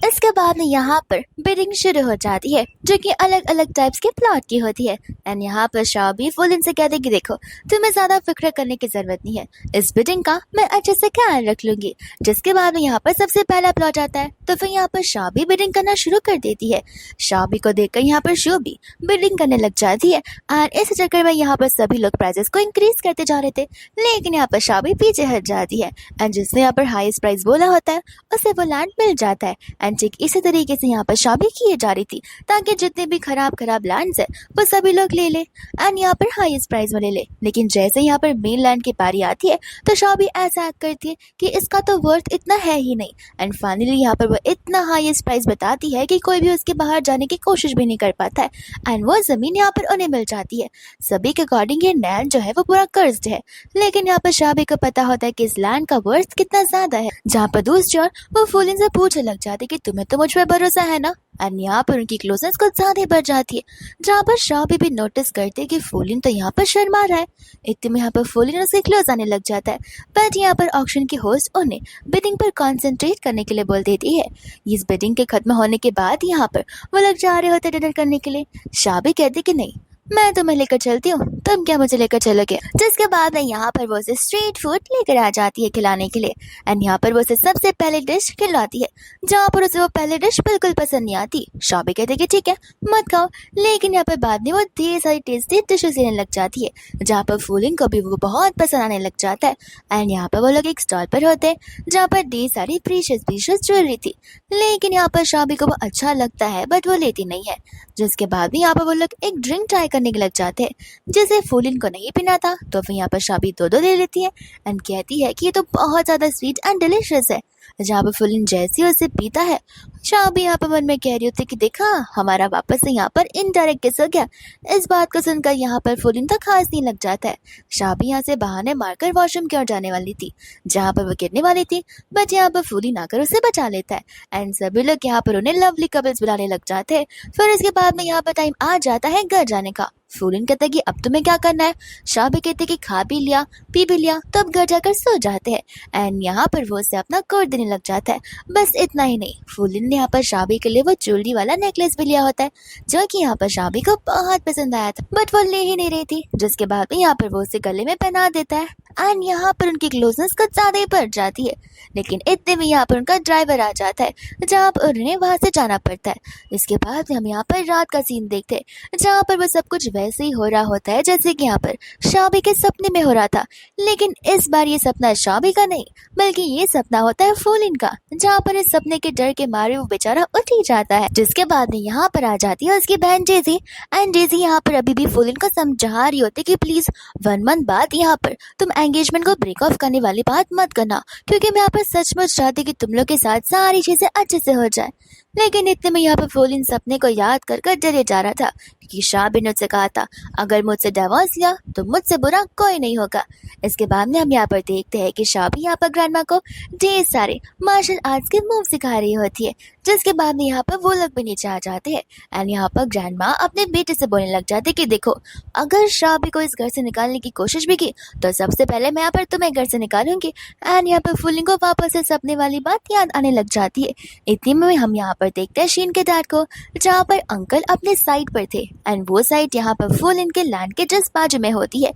इसके बाद में यहाँ पर बिडिंग शुरू हो जाती है, जो कि अलग अलग टाइप्स के प्लॉट की होती है। एंड यहाँ पर शाबी फुलिन से कहते कि देखो, तुम्हें ज़्यादा फिक्र करने की ज़रूरत नहीं है, इस बिडिंग का मैं अच्छे से ख्याल रख लूँगी। जिसके बाद में यहाँ पर सबसे पहला प्लॉट आता है, तो फिर यहाँ पर शाबी बिडिंग करना शुरू कर देती है। शाबी को देखकर यहाँ पर शो भी बिडिंग करने लग जाती है और इस चक्कर में यहाँ पर सभी लोग प्राइजेस को इंक्रीज करते जा रहे थे, लेकिन यहाँ पर शाबी पीछे हट जाती है एंड जिसने यहाँ पर हाईएस्ट प्राइस बोला होता है उसे वो लैंड मिल जाता है। एंड ठीक इसी तरीके से यहाँ पर शाबी की जा रही थी ताकि जितने भी खराब लैंड्स है वो सभी लोग ले ले एंड यहाँ पर हाईएस्ट प्राइस में ले ले। लेकिन जैसे यहाँ पर मेन लैंड की बारी आती है तो शाबी ऐसा एक्ट करती है कि इसका तो वर्थ इतना है ही नहीं एंड फाइनली यहाँ पर वो इतना हाईएस्ट प्राइस बताती है कि कोई भी उसके बाहर जाने की कोशिश भी नहीं कर पाता है एंड वो जमीन यहाँ पर उन्हें मिल जाती है। सभी के अकॉर्डिंग ये लैंड जो है वो पूरा कर्ज्ड है, लेकिन यहाँ पर शाबी को पता होता है कि इस लैंड का वर्थ कितना ज्यादा है। जहाँ पर दूसरी ओर वो फुलिन से पूछने लग जाती कि तुम्हें तो मुझ पर भरोसा है ना, एंड यहाँ पर उनकी क्लोजनेस कुछ ज्यादा बढ़ जाती है। जहाँ पर शाबी भी नोटिस करते हैं कि फुलिन तो यहाँ पर शर्मा रहा है। इतने में यहाँ पर फुलिन उसके क्लोज आने लग जाता है, बट यहाँ पर ऑक्शन की होस्ट उन्हें बिडिंग पर कंसंट्रेट करने के लिए बोल देती है। इस बिडिंग के खत्म होने के बाद यहाँ पर वो लोग जा रहे होते डिनर करने के लिए। शाबी कहती कि नहीं, मैं तुम्हें लेकर चलती हूँ, तुम क्या मुझे लेकर चलोगे। जिसके बाद यहाँ पर वो उसे स्ट्रीट फूड लेकर आ जाती है खिलाने के लिए एंड यहाँ पर वो उसे सबसे पहले डिश खिलाती है, जहाँ पर उसे वो पहले डिश बिल्कुल पसंद नहीं आती। शाबी कहते कि ठीक है मत खाओ, लेकिन यहाँ पर बाद में वो ढेर सारी टेस्टी डिशेस लेने लग जाती है, जहाँ पर फूलिंग को भी वो बहुत पसंद आने लग जाता है। एंड यहाँ पर वो लोग एक स्टॉल पर होते हैं जहाँ पर ढेर सारी प्रीशियस ज्वेलरी थी, लेकिन यहाँ पर शाबी को वो अच्छा लगता है बट वो लेती नहीं है। जिसके बाद भी यहाँ पर वो लोग एक ड्रिंक ट्राई करने के लग जाते हैं, जिसे फुलिन को नहीं पीना था, तो फिर यहाँ पर शाबी दो ले लेती है एंड कहती है कि ये तो बहुत ज़्यादा स्वीट एंड डिलीशियस है। जहाँ पर फुलिन जैसे उसे पीता है, शाबी यहाँ पर मन में कह रही होती कि देखा, हमारा वापस से यहाँ पर इनडायरेक्ट किस हो गया। इस बात को सुनकर यहाँ पर फुलिन तो खास नहीं लग जाता है। शाबी यहाँ से बहाने मारकर वॉशरूम की ओर जाने वाली थी, जहाँ पर वो गिरने वाली थी, बट यहाँ पर फुलिन आकर उसे बचा लेता है एंड सभी लोग यहाँ पर उन्हें लवली कपल्स बुलाने लग जाते हैं। फिर इसके बाद में यहाँ पर टाइम आ जाता है घर जाने का। फूलिन कहता है कि अब तुम्हें क्या करना है। शाबी कहते कि खा भी लिया, पी भी लिया, तो अब घर जाकर सो जाते हैं। एंड यहाँ पर वो उसे अपना कोट देने लग जाता है। बस इतना ही नहीं, फूलिन ने यहाँ पर शाबी के लिए वो ज्वेलरी वाला नेकलेस भी लिया होता है, जो कि यहाँ पर शाबी को बहुत पसंद आया था, बट वो ले ही नहीं रही थी। जिसके बाद में यहाँ पर वो उसे गले में पहना देता है एंड यहाँ पर उनकी क्लोजनेस कुछ ज्यादा ही बढ़ जाती है। लेकिन इतने में यहाँ पर उनका ड्राइवर आ जाता है, जहाँ पर उन्हें वहां से जाना पड़ता है। इसके बाद हम यहाँ पर रात का सीन देखते हैं, जहाँ पर वो सब कुछ वैसे ही हो रहा होता है जैसे कि यहाँ पर शाबी के सपने में हो रहा था। लेकिन इस बार ये सपना शाबी का नहीं, बल्कि ये सपना होता है फूलिन का, जहाँ पर इस सपने के डर के मारे वो बेचारा उठ ही जाता है। जिसके बाद में यहाँ पर आ जाती है उसकी बहन जेसी एंड जेसी यहाँ पर अभी भी फूलिन को समझा रही होती कि प्लीज 1 मंथ बाद यहाँ पर तुम एंगेजमेंट को ब्रेक ऑफ करने वाली बात मत करना, क्योंकि मैं यहाँ पर सचमुच चाहती कि तुम लोग के साथ सारी चीजें अच्छे से हो जाए। लेकिन इतने में यहाँ पर फूलिन सपने को याद कर कर डरे जा रहा था, क्योंकि शाबी ने उससे कहा था अगर मुझसे डिवोर्स लिया तो मुझसे बुरा कोई नहीं होगा। इसके बाद में हम यहाँ पर देखते हैं कि शाबी यहाँ पर ग्रैंडमा को ढेर सारे मार्शल आर्ट्स के मूव सिखा रही होती है। जिसके बाद में यहाँ पर वो लोग भी नीचे आ जाते हैं एंड यहाँ पर ग्रैंडमा अपने बेटे से बोलने लग जाते कि देखो, अगर शाबी को इस घर से निकालने की कोशिश भी की तो सबसे पहले मैं यहाँ पर तुम्हें घर से निकालूंगी। एंड यहाँ पर फूलिन को वापस से सपने वाली बात याद आने लग जाती है। इतने में हम यहाँ पर देखते हैं शीन के डैड को, जहाँ पर अंकल अपने साइड पर थे एंड वो साइड यहाँ पर फूलिन के लैंड के जस्ट बाजू में होती है,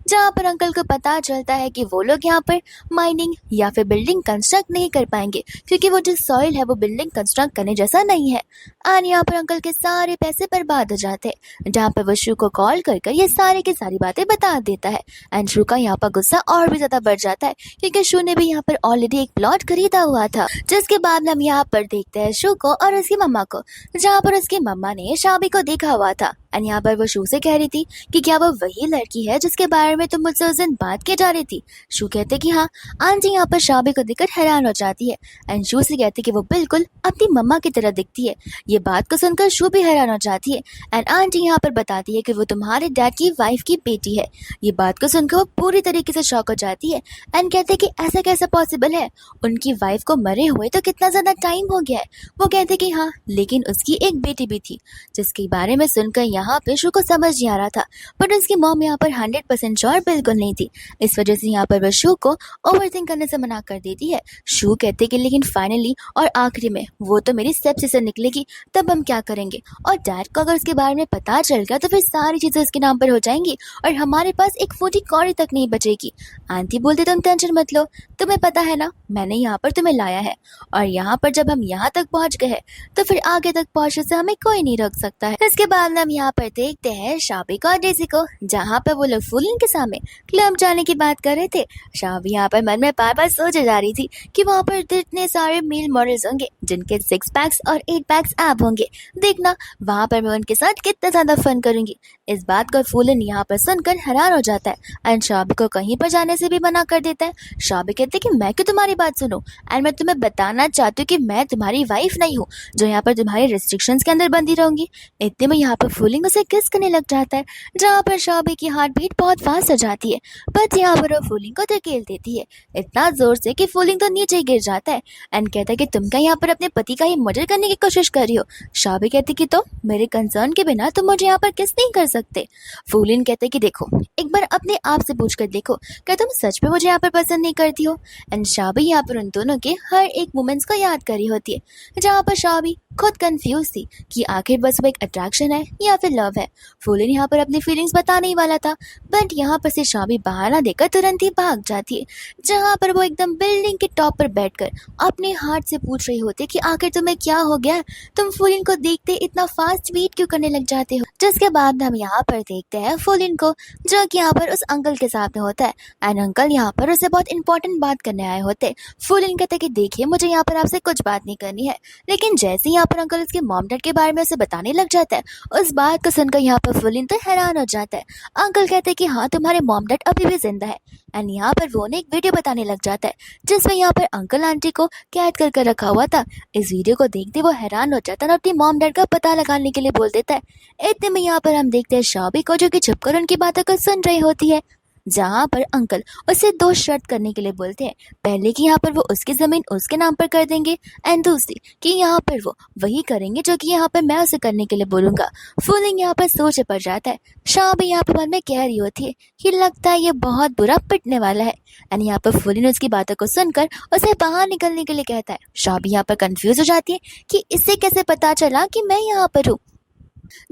जहाँ पर अंकल को पता चलता है कि वो लोग यहाँ पर माइनिंग या फिर बिल्डिंग कंस्ट्रक्ट नहीं कर पाएंगे, क्योंकि वो जो सॉइल है वो बिल्डिंग कंस्ट्रक्ट करने जैसा नहीं है। एंड यहाँ पर अंकल के सारे पैसे बर्बाद हो जाते हैं, जहाँ पर वो शू को कॉल कर कर ये सारी की सारी बातें बता देता है। एंड शू का यहाँ पर गुस्सा और भी ज्यादा बढ़ जाता है, क्योंकि शू ने भी यहाँ पर ऑलरेडी एक प्लॉट खरीदा हुआ था। जिसके बाद हम यहाँ पर देखते हैं शू को और उसकी मम्मा को, जहाँ पर उसकी मम्मा ने शाबी को देखा हुआ था एंड यहाँ पर वो शू से कह रही थी कि क्या वो वही लड़की है जिसके बारे में तुम मुझसे उस दिन बात किए जा रही थी। शू कहते कि हाँ। आंटी यहाँ पर शाबी को देखकर हैरान हो जाती है एंड शू से कहती कि वो बिल्कुल अपनी मम्मा की तरह दिखती है। ये बात को सुनकर शू भी हैरान हो जाती है एंड आंटी यहाँ पर बताती है कि वो तुम्हारे डैड की वाइफ की बेटी है। ये बात को सुनकर वो पूरी तरीके से शॉक हो जाती है एंड कहते कि ऐसा कैसा पॉसिबल है, उनकी वाइफ को मरे हुए तो कितना ज्यादा टाइम हो गया है। वो कहते कि हाँ, लेकिन उसकी एक बेटी भी थी, जिसके बारे में सुनकर यहाँ पे शू को समझ नहीं आ रहा था, बट उसकी मॉम यहाँ पर 100% श्योर बिल्कुल नहीं थी। इस वजह से यहाँ पर वह शू को ओवरथिंक करने से मना कर देती है। शू कहते कि लेकिन फाइनली और आखिरी में वो तो मेरी स्टेप सिस्टर निकलेगी, तब हम क्या करेंगे, और डैड को अगर उसके बारे में पता चल गया तो फिर सारी चीजें उसके नाम पर हो जाएंगी और हमारे पास एक फूटी कौड़ी तक नहीं बचेगी। आंटी बोलते तुम टेंशन मत लो, तुम्हें पता है ना मैंने यहाँ पर तुम्हें लाया है, और यहाँ पर जब हम यहाँ तक पहुँच गए तो फिर आगे तक पहुँचने से हमें कोई नहीं रोक सकता है। इसके बाद हम यहाँ पर देखते हैं शाबी को और डेजी को, जहाँ पर वो लोग फूलिन के सामने क्लब जाने की बात कर रहे थे। शाबी यहाँ पर मन में बार बार सोचे जा रही थी कि वहाँ पर इतने सारे मेल मॉडल्स होंगे जिनके 6 पैक्स और 8 पैक्स ऐप होंगे, देखना वहाँ पर मैं उनके साथ कितना ज्यादा फन करूंगी। इस बात को फूलिन यहाँ पर सुनकर हैरान हो जाता है एंड शाबी को कहीं पर जाने से भी मना कर देता है। शाबी कहते कि मैं क्यों तुम्हारी बात सुनूं, एंड मैं तुम्हें बताना चाहती हूँ कि मैं तुम्हारी वाइफ नहीं हूँ जो यहाँ पर तुम्हारे रिस्ट्रिक्शंस के अंदर बंदी रहूंगी। इतने में यहाँ पर फूलिन उसे किस करने लग जाता है, जहाँ पर शाबी की हार्ट बीट बहुत फास्ट हो जाती है, बट यहाँ पर वो फूलिन को धकेल देती है इतना जोर से कि फूलिन तो नीचे गिर जाता है एंड कहता है कि तुम क्या यहाँ पर अपने पति का ही मर्डर करने की कोशिश कर रही हो। शाबी कहती कि तो मेरे कंसर्न के बिना तुम मुझे यहाँ पर किस नहीं कर सकते। फूलिन कहते कि देखो, एक बार अपने आप से पूछ कर देखो, क्या तुम सच में मुझे यहाँ पर पसंद नहीं करती हो। एंड शाबी यहाँ पर उन दोनों के हर एक मोमेंट्स को याद कर रही होती है, जहाँ पर शाबी खुद कंफ्यूज थी कि आखिर बस वो एक अट्रैक्शन है या फिर लव है। फूलिन यहाँ पर अपनी फीलिंग्स बताने ही वाला था, बट यहाँ पर से शाबी बहाना देकर तुरंत ही भाग जाती है, जहाँ पर वो एकदम बिल्डिंग के टॉप पर बैठकर अपने हार्ट से पूछ रही होती है कि आखिर तुम्हें क्या हो गया, तुम फूलिन को देखते इतना फास्ट बीट क्यों करने लग जाते हो। जिसके बाद हम यहाँ पर देखते हैं फूलिन को, जो कि यहाँ पर उस अंकल के साथ में होता है एंड अंकल यहाँ पर उसे बहुत इंपॉर्टेंट बात करने आए होते। फूलिन कहते कि देखिए, मुझे यहाँ पर आपसे कुछ बात नहीं करनी है, लेकिन जैसे यहाँ पर अंकल उसके मॉम डैड के बारे में उसे बताने लग जाता है, उस बात को सुनकर यहाँ पर फूलिन तो हैरान हो जाता है। अंकल कहते हैं कि हाँ, तुम्हारे मॉम डैड अभी भी जिंदा है एंड यहाँ पर वो ने एक वीडियो बताने लग जाता है जिसमें यहाँ पर अंकल आंटी को कैद कर रखा हुआ था। इस वीडियो को देखते वो हैरान हो जाता है और अपनी मॉम डैड का पता लगाने के लिए बोल देता है। इतने में यहाँ पर हम देखते हैं शाबी को, जो कि छुपकर उनकी बातों को सुन रही होती है। जहाँ पर अंकल उसे दो शर्त करने के लिए बोलते हैं। पहले कि यहाँ पर वो उसकी ज़मीन उसके नाम पर कर देंगे एंड दूसरी कि यहाँ पर वो वही करेंगे जो कि यहाँ पर मैं उसे करने के लिए बोलूँगा। फूलिंग यहाँ पर सोच में पड़ जाता है। शाह भी यहाँ पर मन में कह रही होती है कि लगता है ये बहुत बुरा पिटने वाला है एंड यहाँ पर फूलिंग उसकी बातों को सुनकर उसे बाहर निकलने के लिए कहता है। शाह भी यहाँ पर कंफ्यूज हो जाती है कि इसे कैसे पता चला कि मैं यहाँ पर हूँ।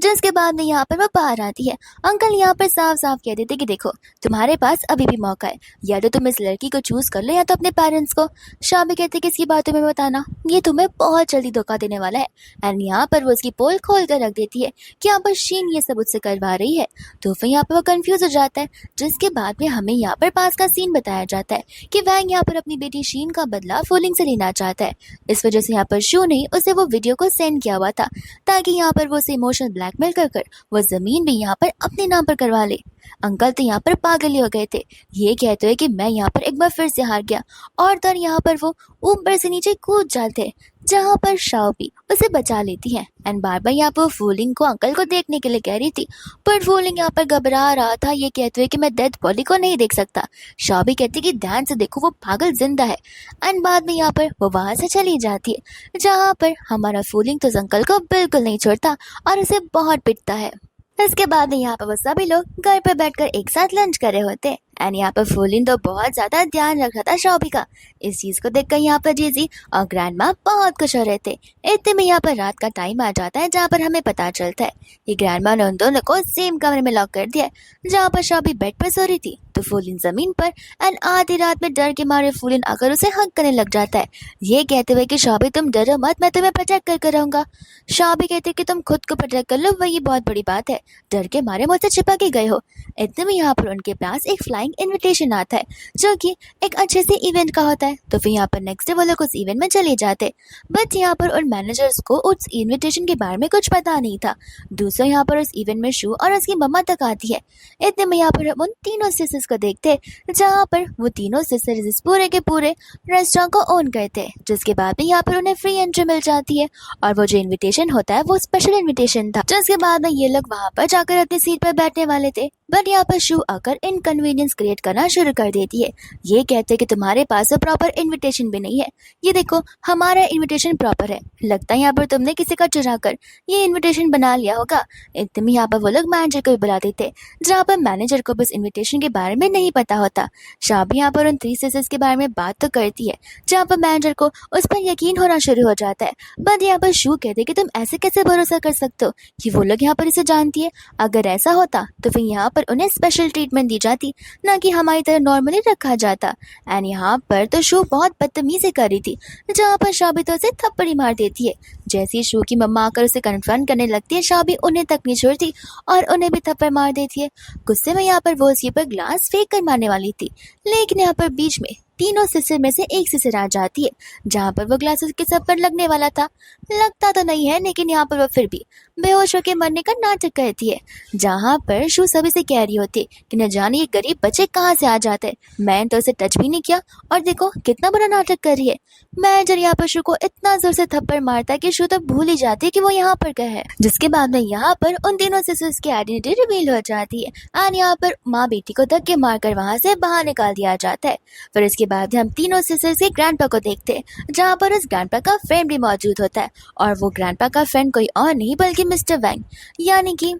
जिसके बाद में यहाँ पर वो बाहर आती है। अंकल यहाँ पर साफ साफ कह देते कि देखो तुम्हारे पास अभी भी मौका है, या तो तुम इस लड़की को चूज कर लो या तो अपने पेरेंट्स को। शाह भी कहते कि इसकी बातों में बताना, ये तुम्हें बहुत जल्दी धोखा देने वाला है। एंड यहाँ पर वो उसकी पोल खोल कर रख देती है कि यहाँ पर शीन ये सब उससे करवा रही है। तो फिर यहाँ पर वो कंफ्यूज हो जाता है। जिसके बाद में हमें यहाँ पर पास का सीन बताया जाता है कि वह यहाँ पर अपनी बेटी शीन का बदला फूलिंग से लेना चाहता है। इस वजह से यहाँ पर शू ने उसे वो वीडियो को सेंड किया हुआ था ताकि यहाँ पर वो उसे इमोशनल ब्लैकमेल कर वो जमीन भी यहाँ पर अपने नाम पर करवा ले। अंकल तो यहाँ पर पागल ही हो गए थे। ये कहते हुए कि मैं यहाँ पर एक बार फिर से हार गया, और तब यहाँ पर वो ऊपर से नीचे कूद जाते जहाँ पर शाओ भी उसे बचा लेती है। एंड बार बार यहाँ पर फूलिंग को अंकल को देखने के लिए कह रही थी, पर फूलिंग यहाँ पर घबरा रहा था ये कहते हुए कि मैं डेड बॉडी को नहीं देख सकता। शाओ भी कहती कि ध्यान से देखो वो पागल जिंदा है। एंड बाद में यहाँ पर वो वहां से चली जाती है जहाँ पर हमारा फूलिंग तो अंकल को बिल्कुल नहीं छोड़ता और उसे बहुत पिटता है। इसके बाद यहाँ पर वो सभी लोग घर पर बैठकर एक साथ लंच कर रहे होते हैं। एंड यहाँ पर फूलिन तो बहुत ज्यादा ध्यान रख रहा था शॉबी का। इस चीज को देखकर यहाँ पर जीजी और ग्रैंडमा बहुत खुश हो रहे थे। इतने में यहाँ पर रात का टाइम आ जाता है जहाँ पर हमें पता चलता है कि ग्रैंडमा ने उन दोनों को सेम कमरे में लॉक कर दिया है। जहाँ पर शॉबी बेड पर सो रही थी तो फूलिन जमीन पर। एंड आधी रात में डर के मारे फूलिन आकर उसे हक करने लग जाता है, ये कहते हुए कि शॉबी तुम डरो मत, मैं तुम्हें प्रोटेक्ट करके रहूंगा। शॉबी कहते कि तुम खुद को प्रोटेक्ट कर लो, वही बहुत बड़ी बात है, डर के मारे मुझसे छिपा के गए हो। इतने में यहाँ पर उनके पास एक फ्लाइंग इनविटेशन आता है जो कि एक अच्छे से इवेंट का होता है। तो फिर यहाँ पर नेक्स्ट डे वो लोग उस इवेंट में चले जाते, बट यहाँ पर उन मैनेजर्स को उस इनविटेशन के बारे में कुछ पता नहीं था। दूसरा यहाँ पर उस इवेंट में शू और उसकी मम्मा तक आती है। इतने में यहाँ पर हम उन तीनों सिस्टर्स को देखते जहाँ पर वो तीनों सिस्टर्स पूरे के पूरे रेस्टोरेंट को ओन करते हैं। जिसके बाद भी यहाँ पर उन्हें फ्री एंट्री मिल जाती है और वो जो इन्विटेशन होता है वो स्पेशल इन्विटेशन था। जिसके बाद में ये लोग वहाँ पर जाकर अपनी सीट पर बैठने वाले थे, बट यहाँ पर शू आकर इनकन्वीनियंस क्रिएट करना शुरू कर देती है। ये कहते हैं कि तुम्हारे पास प्रॉपर इनविटेशन भी नहीं है, ये देखो हमारा इनविटेशन प्रॉपर है, लगता है यहाँ पर तुमने किसी का चुरा कर ये इनविटेशन बना लिया होगा। इतने में यहाँ पर वो लोग मैनेजर को भी बुलाते थे जहाँ पर मैनेजर को बस इनविटेशन के बारे में नहीं पता होता। शाह भी यहाँ पर उन थ्री सिस्टर्स के बारे में बात तो करती है जहाँ पर मैनेजर को उस पर यकीन होना शुरू हो जाता है। बट यहाँ पर शू कहते कि तुम ऐसे कैसे भरोसा कर सकते हो कि वो लोग यहाँ पर इसे जानती है, अगर ऐसा होता तो फिर यहाँ पर उन्हें स्पेशल ट्रीटमेंट दी जाती, ना कि हमारी तरह नॉर्मली रखा जाता। एंड यहाँ पर तो शू बहुत बदतमीजी कर रही थी जहाँ पर शाबी तो उसे थप्पड़ी मार देती है। जैसे ही शू की मम्मा आकर उसे कन्फ्रंट करने लगती है, शाबी उन्हें तक नहीं छोड़ती और उन्हें भी थप्पड़ मार देती है। गुस्से में यहाँ पर वो उसके ऊपर ग्लास फेंक कर मारने वाली थी, लेकिन यहाँ पर बीच में तीनों सिस्टर में से एक सिस्टर आ जाती है जहाँ पर वो ग्लास उसके सर पर लगने वाला था। लगता तो नहीं है, लेकिन यहाँ पर वो फिर भी बेहोश होकर मरने का नाटक करती है। जहाँ पर शू सभी से कह रही होती है कि न जाने ये गरीब बच्चे कहाँ से आ जाते हैं, मैंने तो उसे टच भी नहीं किया और देखो कितना बड़ा नाटक कर रही है। मैनेजर यहाँ पर शू को इतना जोर से थप्पड़ मारता है कि शू तो भूल ही जाती है कि वो यहाँ पर गए है। जिसके बाद में यहाँ पर उन तीनों सिस्टर्स की आइडेंटिटी रिवील हो जाती है और यहाँ पर माँ बेटी को धक्के मारकर वहां से बाहर निकाल दिया जाता है। फिर इसके बाद हम तीनों सिस्टर्स के ग्रैंडपा को देखते हैं जहाँ पर उस ग्रैंडपा का फ्रेंड भी मौजूद होता है और वो ग्रैंडपा का फ्रेंड कोई और नहीं बल्कि मिस्टर वैंग यानी कि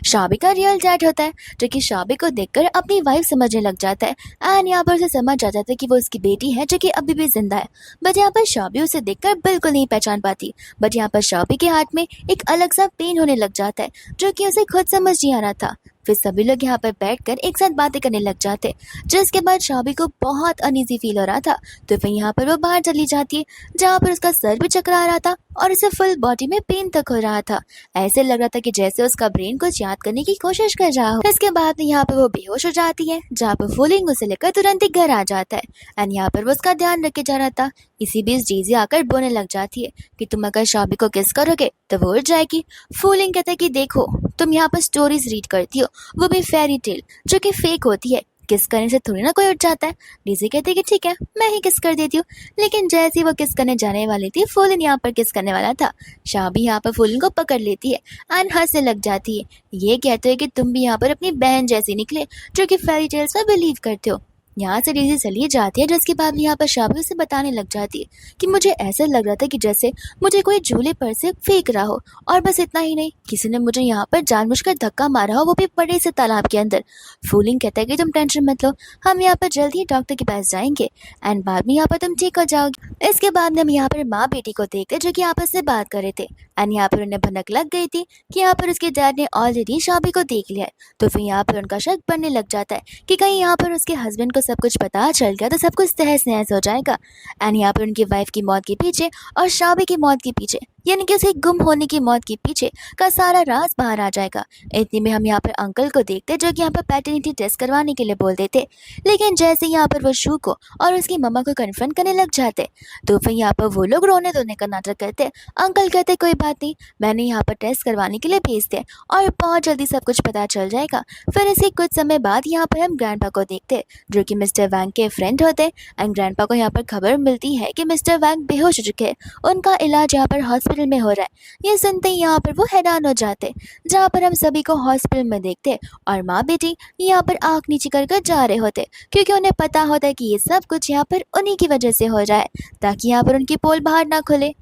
शाबी का रियल डैड होता है, जो कि शाबी को देखकर अपनी वाइफ समझने लग जाता है। एंड यहाँ पर उसे समझ आ जाता है कि वो उसकी बेटी है जो कि अभी भी जिंदा है। बट यहाँ पर शाबी उसे देखकर बिल्कुल नहीं पहचान पाती। बट यहाँ पर शाबी के हाथ में एक अलग सा पेन होने लग जाता है जो कि उसे खुद समझ नहीं आ रहा था। फिर सभी लोग यहाँ पर बैठकर एक साथ बातें करने लग जाते, जिसके बाद शाबी को बहुत अनईजी फील हो रहा था। तो फिर यहाँ पर वो बाहर चली जाती है जहाँ पर उसका सर भी चकरा रहा था और उसे फुल बॉडी में पेन तक हो रहा था। ऐसे लग रहा था कि जैसे उसका ब्रेन कुछ याद करने की कोशिश कर रहा हो। इसके बाद यहाँ पर वो बेहोश हो जाती है जहाँ पर फूलिंग उसे लेकर तुरंत ही घर आ जाता है। एंड यहाँ पर वो उसका ध्यान रखे जा रहा था। इसी बीच जीजी आकर बोलने लग जाती है कि तुम अगर शाबी को किस करोगे तो वो उड़ जाएगी। फूलिंग कहता है कि देखो तुम यहाँ पर स्टोरीज रीड करती हो, वो भी फेरी टेल जो कि फेक होती है, किस करने से थोड़ी ना कोई उठ जाता है। डेज़ी कहती है कि ठीक है, मैं ही किस कर देती हूँ। लेकिन जैसे ही वो किस करने जाने वाली थी, फूलन यहाँ पर किस करने वाला था। शाबी यहाँ पर फूलन को पकड़ लेती है एंड हंसने लग जाती है। ये कहते हैं कि तुम भी यहाँ पर अपनी बहन जैसी निकले, जो कि फेरी टेल्स में बिलीव करते हो। यहाँ से डेज़ी चली जाती है, जिसके बाद यहाँ पर शाबी उसे बताने लग जाती है कि मुझे ऐसा लग रहा था कि जैसे मुझे कोई झूले पर से फेंक रहा हो, और बस इतना ही नहीं, किसी ने मुझे यहाँ पर जानबूझकर धक्का मारा हो, वो भी बड़े से तालाब के अंदर। फूलिंग कहता है कि तुम टेंशन मत लो, हम यहाँ पर जल्द ही डॉक्टर के पास जाएंगे एंड बाद में यहाँ पर तुम ठीक हो जाओगे। इसके बाद में हम यहाँ पर माँ बेटी को देखते जो कि आपस में बात कर रहे थे एंड यहाँ पर उन्हें भनक लग गई थी कि यहाँ पर उसके डैड ने ऑलरेडी शाबी को देख लिया है। तो फिर यहाँ पर उनका शक बनने लग जाता है कि कहीं यहाँ पर उसके हस्बैंड को सब कुछ पता चल गया तो सब कुछ तहस नहस हो जाएगा। एंड यहाँ पर उनकी वाइफ की मौत के पीछे और शाबी की मौत के पीछे, यानी कि उसके गुम होने की मौत के पीछे का सारा राज बाहर आ जाएगा। इतने में हम यहाँ पर अंकल को देखते जो कि यहाँ पर पैटर्निटी टेस्ट करवाने के लिए बोल देते। लेकिन जैसे यहाँ पर वो शू को और उसकी मम्मा को कन्फ्रंट करने लग जाते, तो फिर यहाँ पर वो लोग रोने धोने का नाटक करते। अंकल कहते कोई बात नहीं, मैंने यहाँ पर टेस्ट करवाने के लिए भेज दे और बहुत जल्दी सब कुछ पता चल जाएगा। फिर इसी कुछ समय बाद यहाँ पर हम ग्रैंडपा को देखते जो कि मिस्टर वैंग के फ्रेंड होते एंड ग्रैंडपा को यहाँ पर खबर मिलती है कि मिस्टर वैंग बेहोश हो चुके हैं, उनका इलाज यहाँ पर हॉस्पिटल में हो रहा है। ये सुनते ही यहाँ पर वो हैरान हो जाते, जहाँ पर हम सभी को हॉस्पिटल में देखते और माँ बेटी यहाँ पर आँख नीचे कर कर जा रहे होते, क्योंकि उन्हें पता होता है कि ये सब कुछ यहाँ पर उन्हीं की वजह से हो रहा है, ताकि यहाँ पर उनकी पोल बाहर ना खुले।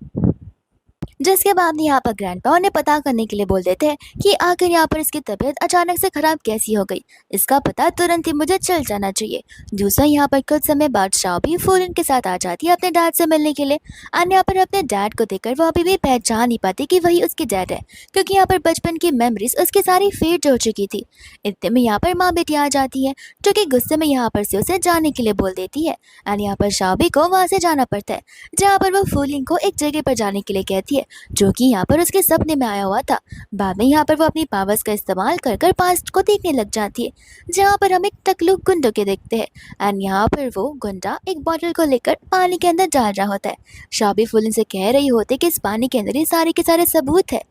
जिसके बाद यहाँ पर ग्रैंडपा उन्हें पता करने के लिए बोल देते हैं कि आखिर यहाँ पर इसकी तबीयत अचानक से खराब कैसी हो गई, इसका पता तुरंत ही मुझे चल जाना चाहिए। दूसरा यहाँ पर कुछ समय बाद शाओबी फूलन के साथ आ जाती है अपने डैड से मिलने के लिए। और यहाँ पर अपने डैड को देखकर वो अभी भी पहचान नहीं पाती कि वही उसके डैड है, क्योंकि यहाँ पर बचपन की मेमोरीज उसकी सारी फेड हो चुकी थी। इतने में यहाँ पर माँ बेटी आ जाती है, जो कि गुस्से में यहाँ पर से उसे जाने के लिए बोल देती है। और यहाँ पर शाओबी को वहाँ से जाना पड़ता है, जहाँ पर वो फूलिंग को एक जगह पर जाने के लिए कहती है, जो कि यहाँ पर उसके सपने में आया हुआ था। बाद में यहाँ पर वो अपनी पावर्स का इस्तेमाल कर कर पास्ट को देखने लग जाती है, जहाँ पर हम एक टकलू गुंडो के देखते हैं एंड यहाँ पर वो गुंडा एक बॉटल को लेकर पानी के अंदर डाल रहा होता है। शाबी फुलन से कह रही होती है कि इस पानी के अंदर ही सारे के सारे सबूत है।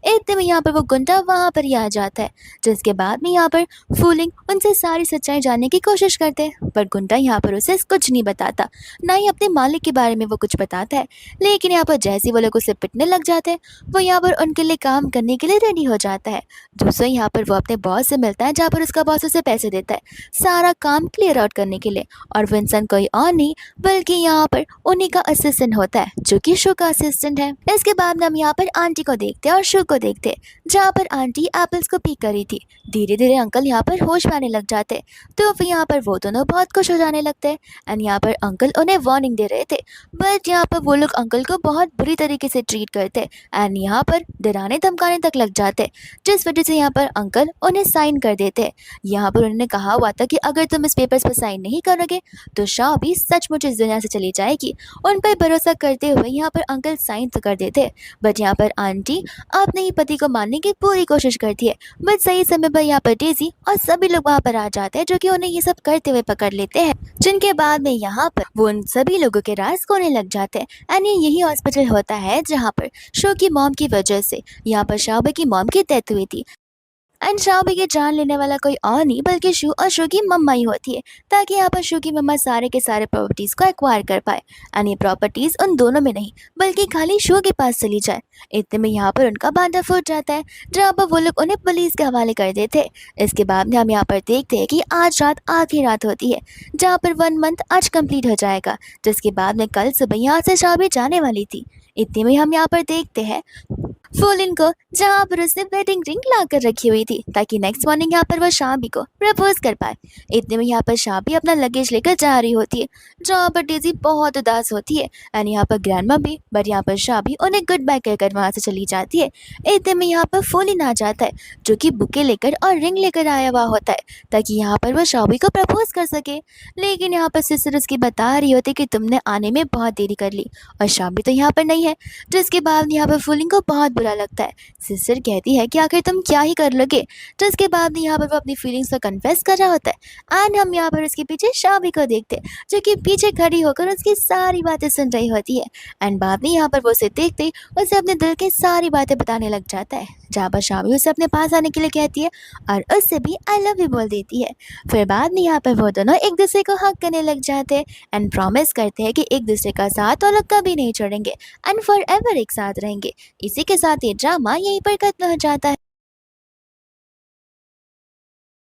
इतने में यहाँ पर वो गुंडा वहाँ पर ही आ जाता है, जिसके बाद में यहाँ पर फूलिंग उनसे सारी सच्चाई जानने की कोशिश करते हैं, पर गुंडा यहाँ पर उसे कुछ नहीं बताता, ना ही अपने मालिक के बारे में वो कुछ बताता है। लेकिन यहाँ पर जैसे ही वो लोग उसे पिटने लग जाते हैं, वो यहाँ पर उनके लिए काम करने के लिए रेडी हो जाता है। दूसरा यहाँ पर वो अपने बॉस से मिलता है, जहाँ पर उसका बॉस उसे पैसे देता है सारा काम क्लियर आउट करने के लिए, और वो इंसान कोई और नहीं बल्कि यहाँ पर उन्हीं का असिस्टेंट होता है, जो कि शू का असिस्टेंट है। इसके बाद में हम यहाँ पर आंटी को देखते हैं और शू को देखते, जहाँ पर आंटी एप्पल्स को पीक करी थी। धीरे धीरे अंकल यहाँ पर होश में आने लग जाते, तो फिर यहाँ पर वो दोनों बहुत खुश हो जाने लगते हैं एंड यहाँ पर अंकल उन्हें वार्निंग दे रहे थे, बट यहाँ पर वो लोग अंकल को बहुत बुरी तरीके से ट्रीट करते एंड यहाँ पर डराने धमकाने तक लग जाते, जिस वजह से यहाँ पर अंकल उन्हें साइन कर देते। यहाँ पर उन्होंने कहा हुआ था कि अगर तुम इस पेपर्स पर साइन नहीं करोगे तो शाह भी सचमुच इस दुनिया से चली जाएगी। उन पर भरोसा करते हुए यहाँ पर अंकल साइन तो कर देते, बट यहाँ पर आंटी अपने ही पति को मारने की पूरी कोशिश करती है। बट सही समय पर यहाँ पर डेज़ी और सभी लोग वहाँ पर आ जाते हैं, जो कि उन्हें ये सब करते हुए पकड़ लेते हैं, जिनके बाद में यहाँ पर वो उन सभी लोगों के राज खोने लग जाते हैं। एंड यही हॉस्पिटल होता है जहाँ पर शो की मॉम की वजह से यहाँ पर शाओबी की मॉम की डेथ हुई थी। एंड शाओबी की जान लेने वाला कोई और नहीं बल्कि शू और शू की मम्मा ही होती है, ताकि यहाँ पर शू की मम्मा सारे के सारे प्रॉपर्टीज़ को एक्वायर कर पाए एंड ये प्रॉपर्टीज़ उन दोनों में नहीं बल्कि खाली शू के पास चली जाए। इतने में यहाँ पर उनका बांधा फूट जाता है, जहाँ पर वो लोग उन्हें पुलिस के हवाले कर देते हैं। इसके बाद में हम यहाँ पर देखते हैं कि आज रात आखिरी रात होती है, जहाँ पर 1 मंथ आज कंप्लीट हो जाएगा, जिसके बाद में कल सुबह यहाँ से शाओबी जाने वाली थी। इतने में हम यहाँ पर देखते हैं फूलिन को, जहाँ पर उसने वेडिंग रिंग ला कर रखी हुई थी, ताकि नेक्स्ट मॉर्निंग यहाँ पर वह शाबी को प्रपोज कर पाए। इतने में यहाँ पर शाबी अपना लगेज लेकर जा रही होती है, जहाँ पर डेज़ी बहुत उदास होती है एंड यहाँ पर ग्रैंडमा भी, बट यहाँ पर शाबी उन्हें गुड बाय कहकर वहाँ से चली जाती है। इतने में यहाँ पर फूलिन आ जाता है, जो कि बुके लेकर और रिंग लेकर आया हुआ होता है, ताकि यहाँ पर वह शाबी को प्रपोज कर सके। लेकिन यहाँ पर सिस्टर उसकी बता रही होती कि तुमने आने में बहुत देरी कर ली और शाबी तो यहाँ पर नहीं है, जिसके बाद यहाँ पर फूलिन को बहुत बुरा लगता है। सिस्टर कहती है कि आखिर तुम क्या ही कर लोगे। तो इसके बाद यहाँ पर वो अपनी फीलिंग्स को कन्फेस कर रहा होता है एंड हम यहाँ पर उसके पीछे शाबी को देखते हैं जो कि पीछे खड़ी होकर उसकी सारी बातें सुन रही होती है। एंड बाद में यहाँ पर वो उसे देखते ही उसे अपने दिल की सारी बातें बताने लग जाता है, जहाँ पर शाबी उसे अपने पास आने के लिए कहती है और उससे भी आई लव यू बोल देती है। फिर बाद में यहाँ पर वो दोनों एक दूसरे को हक करने लग जाते हैं एंड प्रॉमिस करते हैं कि एक दूसरे का साथ वो लोग कभी नहीं छोड़ेंगे एंड फॉर एवर एक साथ रहेंगे। इसी के साथ ये ड्रामा यहीं पर खत्म हो जाता है।